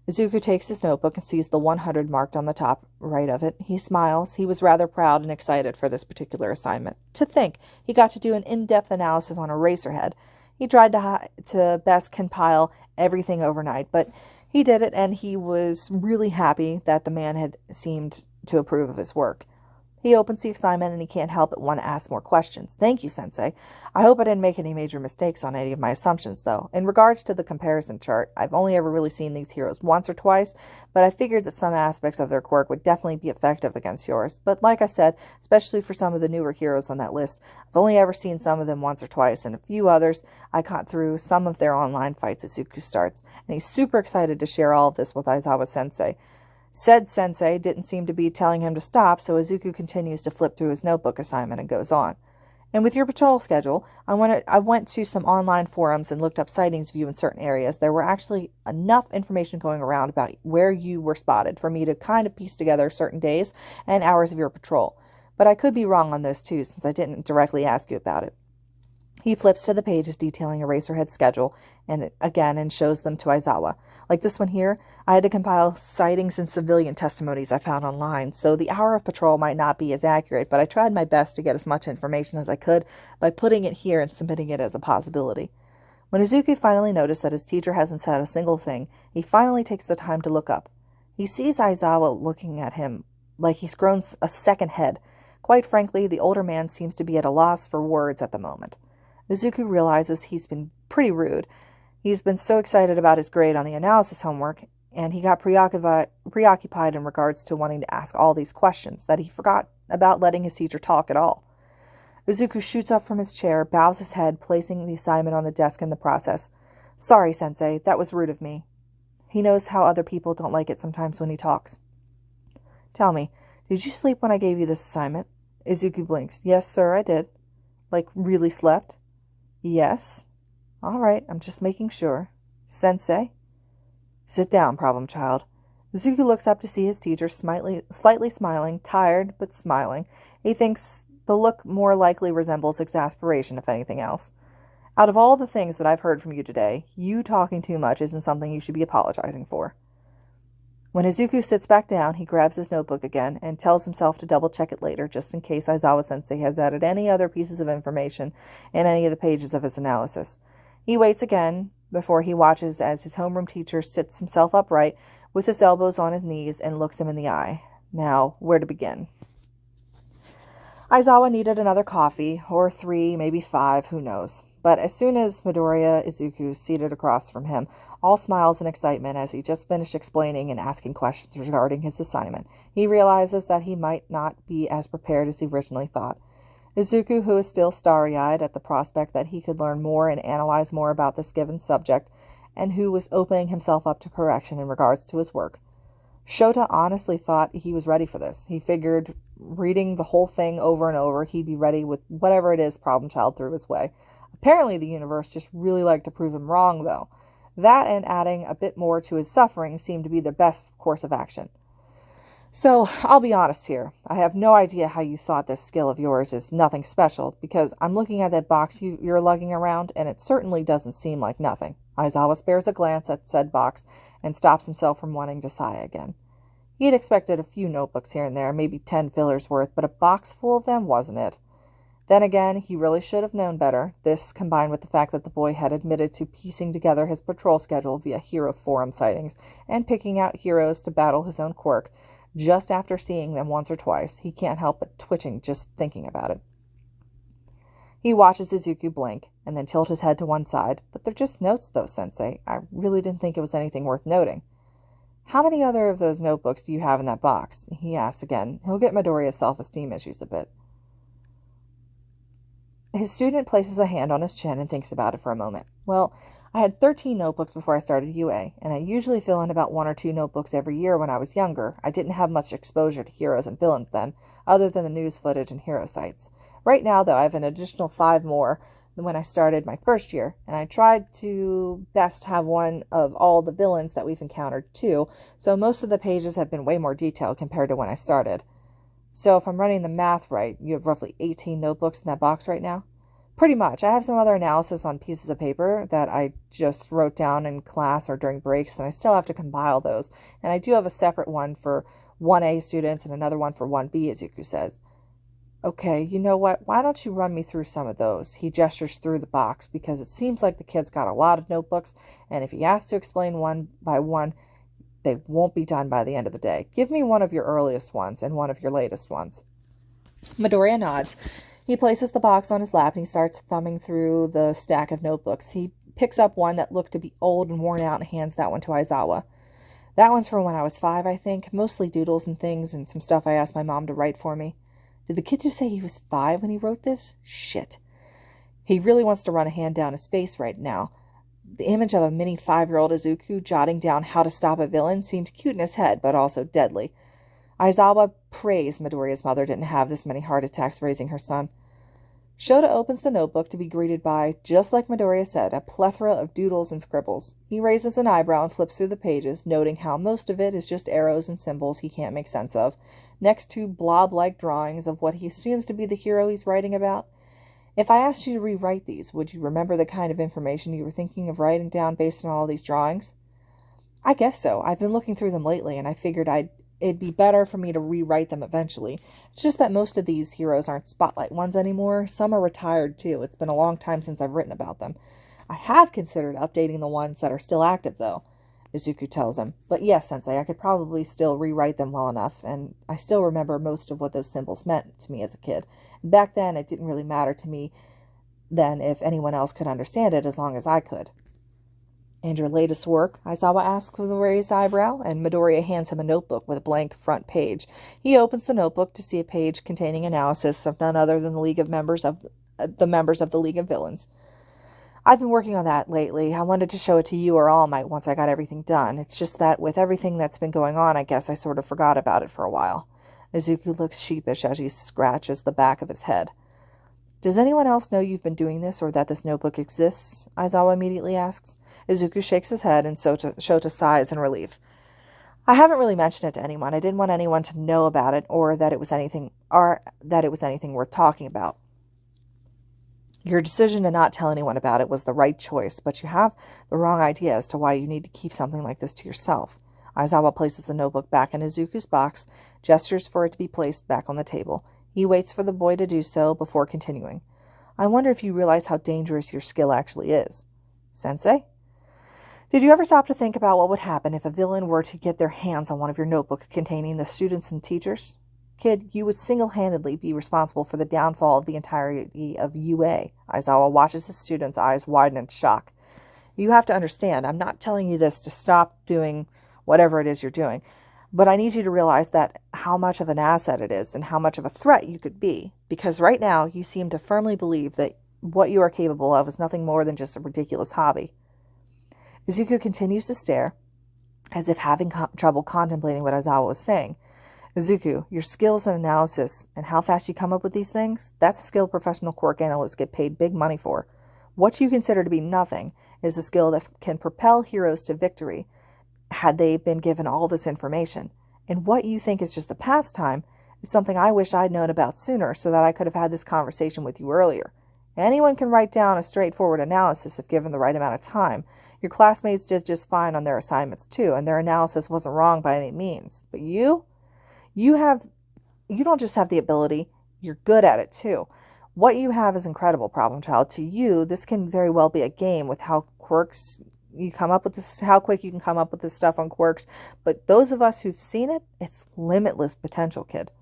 Izuku takes his notebook and sees the 100 marked on the top right of it. He smiles. He was rather proud and excited for this particular assignment. To think, he got to do an in-depth analysis on Eraserhead. He tried to best compile everything overnight, but he did it, and he was really happy that the man had seemed to approve of his work. He opens the assignment and he can't help but want to ask more questions. Thank you, Sensei. I hope I didn't make any major mistakes on any of my assumptions, though. In regards to the comparison chart, I've only ever really seen these heroes once or twice, but I figured that some aspects of their quirk would definitely be effective against yours. But like I said, especially for some of the newer heroes on that list, I've only ever seen some of them once or twice, and a few others I caught through some of their online fights Izuku starts, and he's super excited to share all of this with Aizawa Sensei. Said Sensei didn't seem to be telling him to stop, so Izuku continues to flip through his notebook assignment and goes on. And with your patrol schedule, I went to some online forums and looked up sightings view in certain areas. There were actually enough information going around about where you were spotted for me to kind of piece together certain days and hours of your patrol. But I could be wrong on those too, since I didn't directly ask you about it. He flips to the pages detailing Eraserhead's schedule and shows them to Aizawa. Like this one here, I had to compile sightings and civilian testimonies I found online, so the hour of patrol might not be as accurate, but I tried my best to get as much information as I could by putting it here and submitting it as a possibility. When Izuku finally noticed that his teacher hasn't said a single thing, he finally takes the time to look up. He sees Aizawa looking at him like he's grown a second head. Quite frankly, the older man seems to be at a loss for words at the moment. Izuku realizes he's been pretty rude. He's been so excited about his grade on the analysis homework, and he got preoccupied in regards to wanting to ask all these questions, that he forgot about letting his teacher talk at all. Izuku shoots up from his chair, bows his head, placing the assignment on the desk in the process. Sorry, Sensei, that was rude of me. He knows how other people don't like it sometimes when he talks. Tell me, did you sleep when I gave you this assignment? Izuku blinks. Yes, sir, I did. Like, really slept? Yes. All right, I'm just making sure. Sensei? Sit down, problem child. Izuku looks up to see his teacher slightly smiling, tired but smiling. He thinks the look more likely resembles exasperation, if anything else. Out of all the things that I've heard from you today, you talking too much isn't something you should be apologizing for. When Izuku sits back down, he grabs his notebook again and tells himself to double-check it later, just in case Aizawa-sensei has added any other pieces of information in any of the pages of his analysis. He waits again before he watches as his homeroom teacher sits himself upright with his elbows on his knees and looks him in the eye. Now, where to begin? Aizawa needed another coffee, or 3, maybe 5, who knows. But as soon as Midoriya Izuku seated across from him, all smiles and excitement as he just finished explaining and asking questions regarding his assignment, he realizes that he might not be as prepared as he originally thought. Izuku, who is still starry-eyed at the prospect that he could learn more and analyze more about this given subject, and who was opening himself up to correction in regards to his work. Shota honestly thought he was ready for this. He figured reading the whole thing over and over, he'd be ready with whatever it is Problem Child threw his way. Apparently the universe just really liked to prove him wrong, though. That and adding a bit more to his suffering seemed to be the best course of action. So, I'll be honest here. I have no idea how you thought this skill of yours is nothing special, because I'm looking at that box you're lugging around, and it certainly doesn't seem like nothing. Aizawa spares a glance at said box and stops himself from wanting to sigh again. He had expected a few notebooks here and there, maybe 10 fillers worth, but a box full of them wasn't it. Then again, he really should have known better. This, combined with the fact that the boy had admitted to piecing together his patrol schedule via hero forum sightings and picking out heroes to battle his own quirk, just after seeing them once or twice, he can't help but twitching just thinking about it. He watches Izuku blink, and then tilt his head to one side. But they're just notes, though, Sensei. I really didn't think it was anything worth noting. How many other of those notebooks do you have in that box? He asks again. He'll get Midoriya's self-esteem issues a bit. His student places a hand on his chin and thinks about it for a moment. Well, I had 13 notebooks before I started UA, and I usually fill in about 1 or 2 notebooks every year when I was younger. I didn't have much exposure to heroes and villains then, other than the news footage and hero sites. Right now, though, I have an additional 5 more than when I started my first year, and I tried to best have one of all the villains that we've encountered too, so most of the pages have been way more detailed compared to when I started. So if I'm running the math right, you have roughly 18 notebooks in that box right now? Pretty much. I have some other analysis on pieces of paper that I just wrote down in class or during breaks, and I still have to compile those. And I do have a separate one for 1A students and another one for 1B, Izuku says. Okay, you know what? Why don't you run me through some of those? He gestures through the box because it seems like the kid's got a lot of notebooks, and if he has to explain one by one, they won't be done by the end of the day. Give me one of your earliest ones and one of your latest ones. Midoriya nods. He places the box on his lap and he starts thumbing through the stack of notebooks. He picks up one that looked to be old and worn out and hands that one to Aizawa. That one's from when I was 5, I think. Mostly doodles and things and some stuff I asked my mom to write for me. Did the kid just say he was 5 when he wrote this? Shit. He really wants to run a hand down his face right now. The image of a mini 5-year-old Izuku jotting down how to stop a villain seemed cute in his head, but also deadly. Aizawa prays Midoriya's mother didn't have this many heart attacks raising her son. Shota opens the notebook to be greeted by, just like Midoriya said, a plethora of doodles and scribbles. He raises an eyebrow and flips through the pages, noting how most of it is just arrows and symbols he can't make sense of, next to blob-like drawings of what he assumes to be the hero he's writing about. If I asked you to rewrite these, would you remember the kind of information you were thinking of writing down based on all these drawings? I guess so. I've been looking through them lately, and I figured it'd be better for me to rewrite them eventually. It's just that most of these heroes aren't spotlight ones anymore. Some are retired, too. It's been a long time since I've written about them. I have considered updating the ones that are still active, though, Izuku tells him. But yes, Sensei, I could probably still rewrite them well enough, and I still remember most of what those symbols meant to me as a kid. Back then, it didn't really matter to me then if anyone else could understand it as long as I could. And your latest work? Aizawa asks with a raised eyebrow, and Midoriya hands him a notebook with a blank front page. He opens the notebook to see a page containing analysis of none other than the members of the League of Villains. I've been working on that lately. I wanted to show it to you or All Might once I got everything done. It's just that with everything that's been going on, I guess I sort of forgot about it for a while. Izuku looks sheepish as he scratches the back of his head. Does anyone else know you've been doing this or that this notebook exists? Aizawa immediately asks. Izuku shakes his head and Shota sighs in relief. I haven't really mentioned it to anyone. I didn't want anyone to know about it or that it was anything worth talking about. Your decision to not tell anyone about it was the right choice, but you have the wrong idea as to why you need to keep something like this to yourself. Aizawa places the notebook back in Izuku's box, gestures for it to be placed back on the table. He waits for the boy to do so before continuing. I wonder if you realize how dangerous your skill actually is. Sensei? Did you ever stop to think about what would happen if a villain were to get their hands on one of your notebooks containing the students and teachers? Kid, you would single-handedly be responsible for the downfall of the entirety of UA. Aizawa watches his student's eyes widen in shock. You have to understand, I'm not telling you this to stop doing whatever it is you're doing. But I need you to realize that how much of an asset it is and how much of a threat you could be. Because right now, you seem to firmly believe that what you are capable of is nothing more than just a ridiculous hobby. Izuku continues to stare, as if having trouble contemplating what Aizawa was saying. Izuku, your skills and analysis and how fast you come up with these things, that's a skill professional quirk analysts get paid big money for. What you consider to be nothing is a skill that can propel heroes to victory, had they been given all this information. And what you think is just a pastime is something I wish I'd known about sooner so that I could have had this conversation with you earlier. Anyone can write down a straightforward analysis if given the right amount of time. Your classmates did just fine on their assignments too, and their analysis wasn't wrong by any means. But you don't just have the ability, you're good at it too. What you have is incredible, problem child. To you, this can very well be a game with how quirks you come up with this, how quick you can come up with this stuff on quirks. But those of us who've seen it, it's limitless potential, kid.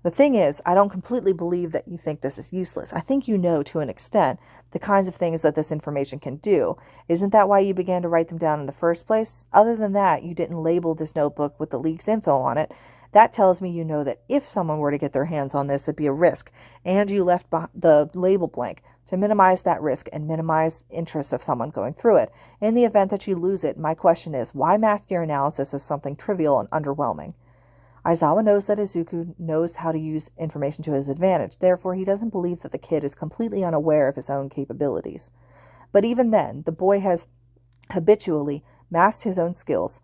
The thing is, I don't completely believe that you think this is useless. I think you know, to an extent, the kinds of things that this information can do. Isn't that why you began to write them down in the first place? Other than that, you didn't label this notebook with the League's info on it. That tells me you know that if someone were to get their hands on this, it'd be a risk, and you left the label blank to minimize that risk and minimize interest of someone going through it. In the event that you lose it, my question is, why mask your analysis of something trivial and underwhelming? Aizawa knows that Izuku knows how to use information to his advantage, therefore he doesn't believe that the kid is completely unaware of his own capabilities. But even then, the boy has habitually masked his own skills,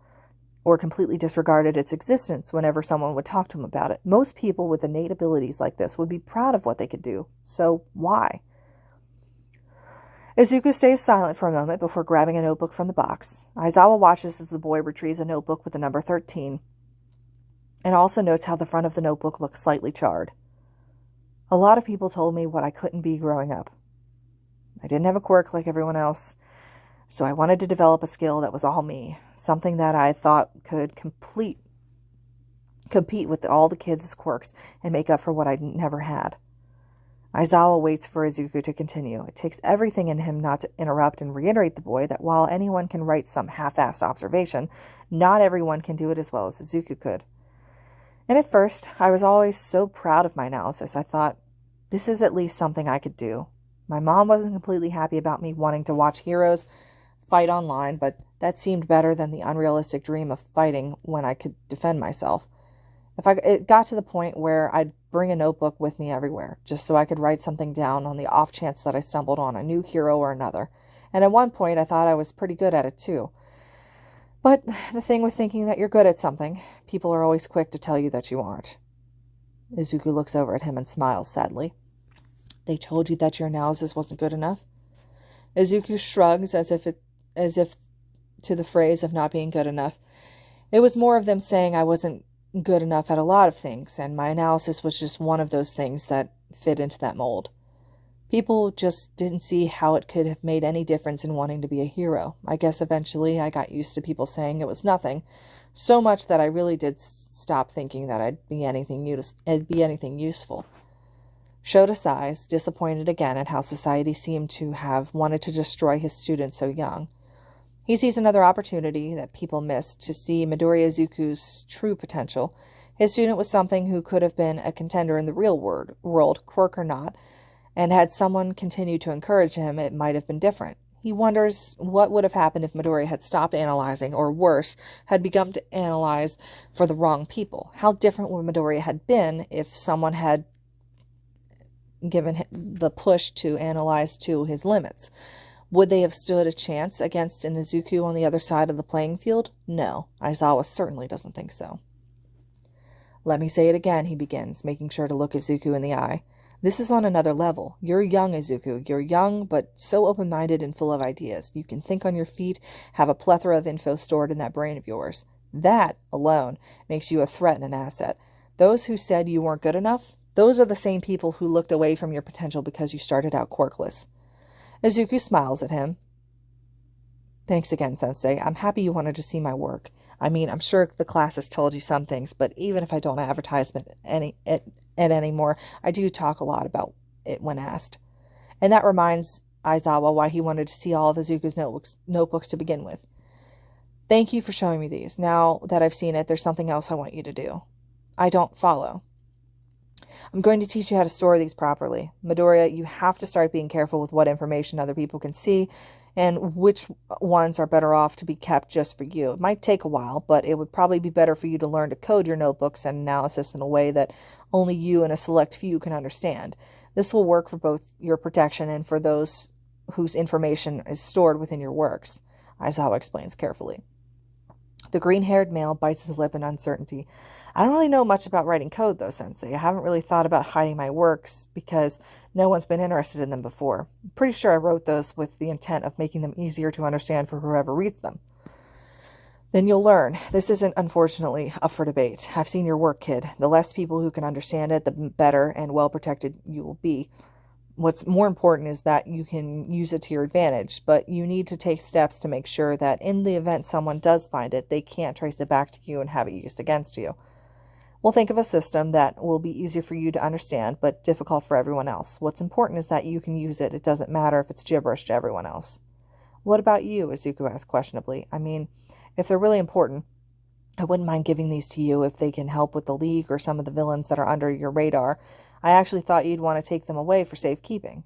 or completely disregarded its existence whenever someone would talk to him about it. Most people with innate abilities like this would be proud of what they could do. So why? Izuku stays silent for a moment before grabbing a notebook from the box. Aizawa watches as the boy retrieves a notebook with the number 13, and also notes how the front of the notebook looks slightly charred. A lot of people told me what I couldn't be growing up. I didn't have a quirk like everyone else, so I wanted to develop a skill that was all me, something that I thought could compete with all the kids' quirks and make up for what I'd never had. Aizawa waits for Izuku to continue. It takes everything in him not to interrupt and reiterate the boy that while anyone can write some half-assed observation, not everyone can do it as well as Izuku could. And at first, I was always so proud of my analysis. I thought, this is at least something I could do. My mom wasn't completely happy about me wanting to watch heroes fight online, but that seemed better than the unrealistic dream of fighting when I could defend myself. It got to the point where I'd bring a notebook with me everywhere, just so I could write something down on the off chance that I stumbled on a new hero or another. And at one point, I thought I was pretty good at it too. But the thing with thinking that you're good at something, people are always quick to tell you that you aren't. Izuku looks over at him and smiles sadly. They told you that your analysis wasn't good enough? Izuku shrugs as if to the phrase of not being good enough. It was more of them saying I wasn't good enough at a lot of things, and my analysis was just one of those things that fit into that mold. People just didn't see how it could have made any difference in wanting to be a hero. I guess eventually I got used to people saying it was nothing, so much that I really did stop thinking that I'd be anything useful. Shota sighs, disappointed again at how society seemed to have wanted to destroy his students so young. He sees another opportunity that people missed to see Midoriya Izuku's true potential. His student was something who could have been a contender in the real world, quirk or not, and had someone continued to encourage him, it might have been different. He wonders what would have happened if Midoriya had stopped analyzing, or worse, had begun to analyze for the wrong people. How different would Midoriya had been if someone had given him the push to analyze to his limits? Would they have stood a chance against an Izuku on the other side of the playing field? No, Aizawa certainly doesn't think so. Let me say it again, he begins, making sure to look Izuku in the eye. This is on another level. You're young, Izuku. You're young, but so open-minded and full of ideas. You can think on your feet, have a plethora of info stored in that brain of yours. That, alone, makes you a threat and an asset. Those who said you weren't good enough, those are the same people who looked away from your potential because you started out quirkless. Izuku smiles at him. Thanks again, Sensei. I'm happy you wanted to see my work. I mean, I'm sure the class has told you some things, but even if I don't advertise it anymore, I do talk a lot about it when asked. And that reminds Aizawa why he wanted to see all of Izuku's notebooks to begin with. Thank you for showing me these. Now that I've seen it, there's something else I want you to do. I don't follow. I'm going to teach you how to store these properly. Midoriya, you have to start being careful with what information other people can see and which ones are better off to be kept just for you. It might take a while, but it would probably be better for you to learn to code your notebooks and analysis in a way that only you and a select few can understand. This will work for both your protection and for those whose information is stored within your works, Aizawa explains carefully. The green-haired male bites his lip in uncertainty. I don't really know much about writing code, though, Sensei. I haven't really thought about hiding my works because no one's been interested in them before. I'm pretty sure I wrote those with the intent of making them easier to understand for whoever reads them. Then you'll learn. This isn't, unfortunately, up for debate. I've seen your work, kid. The less people who can understand it, the better and well-protected you will be. What's more important is that you can use it to your advantage, but you need to take steps to make sure that in the event someone does find it, they can't trace it back to you and have it used against you. We'll think of a system that will be easier for you to understand, but difficult for everyone else. What's important is that you can use it. It doesn't matter if it's gibberish to everyone else. What about you? Izuku asked questionably. I mean, if they're really important, I wouldn't mind giving these to you if they can help with the League or some of the villains that are under your radar. I actually thought you'd want to take them away for safekeeping.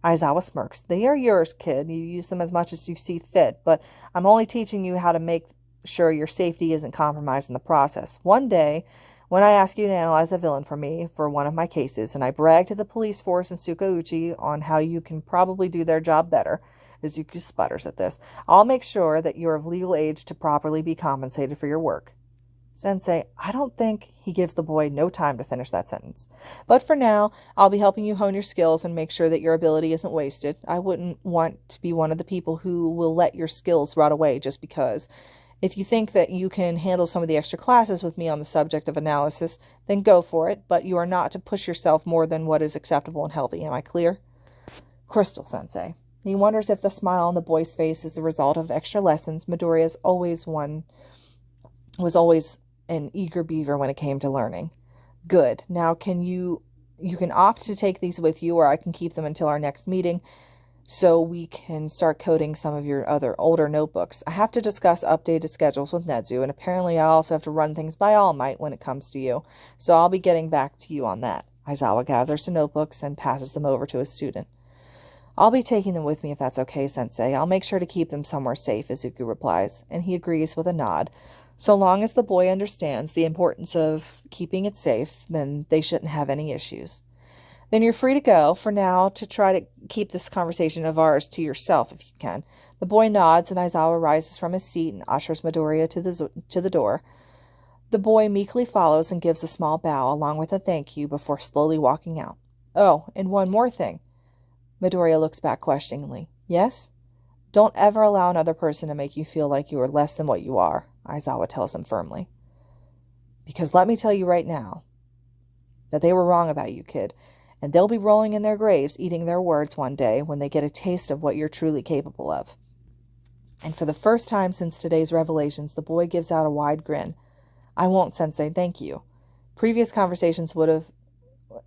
Aizawa smirks. They are yours, kid. You use them as much as you see fit, but I'm only teaching you how to make sure your safety isn't compromised in the process. One day, when I ask you to analyze a villain for me for one of my cases, and I brag to the police force in Tsukauchi on how you can probably do their job better, Izuku sputters at this, I'll make sure that you're of legal age to properly be compensated for your work. Sensei, I don't think he gives the boy no time to finish that sentence. But for now, I'll be helping you hone your skills and make sure that your ability isn't wasted. I wouldn't want to be one of the people who will let your skills rot away just because. If you think that you can handle some of the extra classes with me on the subject of analysis, then go for it, but you are not to push yourself more than what is acceptable and healthy. Am I clear? Crystal Sensei. He wonders if the smile on the boy's face is the result of extra lessons. Midoriya's was always an eager beaver when it came to learning. Good. Now you can opt to take these with you, or I can keep them until our next meeting, so we can start coding some of your other older notebooks. I have to discuss updated schedules with Nedzu, and apparently I also have to run things by All Might when it comes to you, so I'll be getting back to you on that. Aizawa gathers the notebooks and passes them over to his student. I'll be taking them with me if that's okay, Sensei. I'll make sure to keep them somewhere safe, Izuku replies, and he agrees with a nod. So long as the boy understands the importance of keeping it safe, then they shouldn't have any issues. Then you're free to go for now to try to keep this conversation of ours to yourself if you can. The boy nods and Aizawa rises from his seat and ushers Midoriya to the door. The boy meekly follows and gives a small bow along with a thank you before slowly walking out. Oh, and one more thing. Midoriya looks back questioningly. Yes? Don't ever allow another person to make you feel like you are less than what you are, Aizawa tells him firmly. Because let me tell you right now that they were wrong about you, kid. And they'll be rolling in their graves, eating their words one day when they get a taste of what you're truly capable of. And for the first time since today's revelations, the boy gives out a wide grin. I won't, Sensei, thank you. Previous conversations would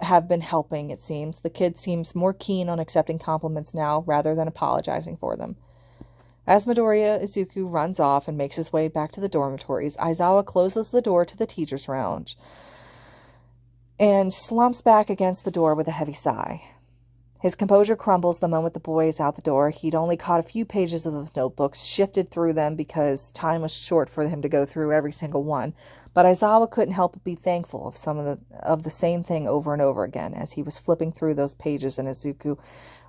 have been helping, it seems. The kid seems more keen on accepting compliments now rather than apologizing for them. As Midoriya Izuku runs off and makes his way back to the dormitories, Aizawa closes the door to the teacher's lounge and slumps back against the door with a heavy sigh. His composure crumbles the moment the boy is out the door. He'd only caught a few pages of those notebooks, shifted through them because time was short for him to go through every single one. But Aizawa couldn't help but be thankful of some of the same thing over and over again as he was flipping through those pages, and Izuku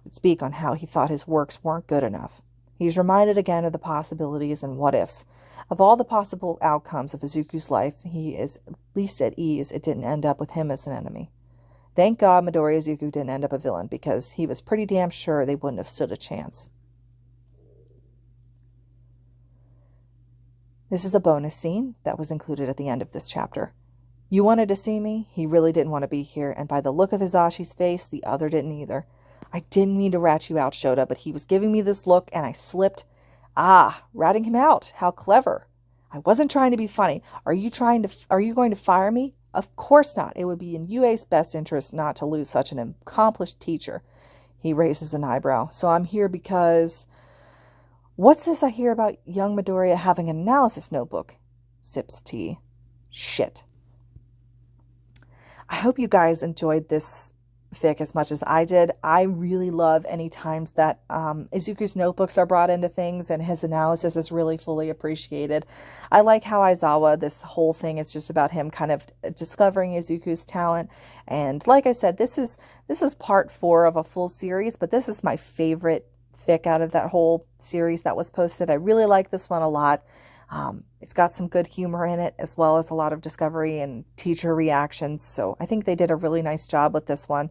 would speak on how he thought his works weren't good enough. He's reminded again of the possibilities and what-ifs. Of all the possible outcomes of Izuku's life, he is least at ease it didn't end up with him as an enemy. Thank God Midoriya Izuku didn't end up a villain, because he was pretty damn sure they wouldn't have stood a chance. This is a bonus scene that was included at the end of this chapter. You wanted to see me? He really didn't want to be here, and by the look of Hizashi's face, the other didn't either. I didn't mean to rat you out, Shota, but he was giving me this look, and I slipped. Ah, ratting him out. How clever. I wasn't trying to be funny. Are you going to fire me? Of course not. It would be in UA's best interest not to lose such an accomplished teacher. He raises an eyebrow. So I'm here because... What's this I hear about young Midoriya having an analysis notebook? Sips tea. Shit. I hope you guys enjoyed this fic as much as I did. I really love any times that Izuku's notebooks are brought into things and his analysis is really fully appreciated. I like how Aizawa, this whole thing is just about him kind of discovering Izuku's talent. And like I said, this is part 4 of a full series, but this is my favorite fic out of that whole series that was posted. I really like this one a lot. It's got some good humor in it, as well as a lot of discovery and teacher reactions. So I think they did a really nice job with this one.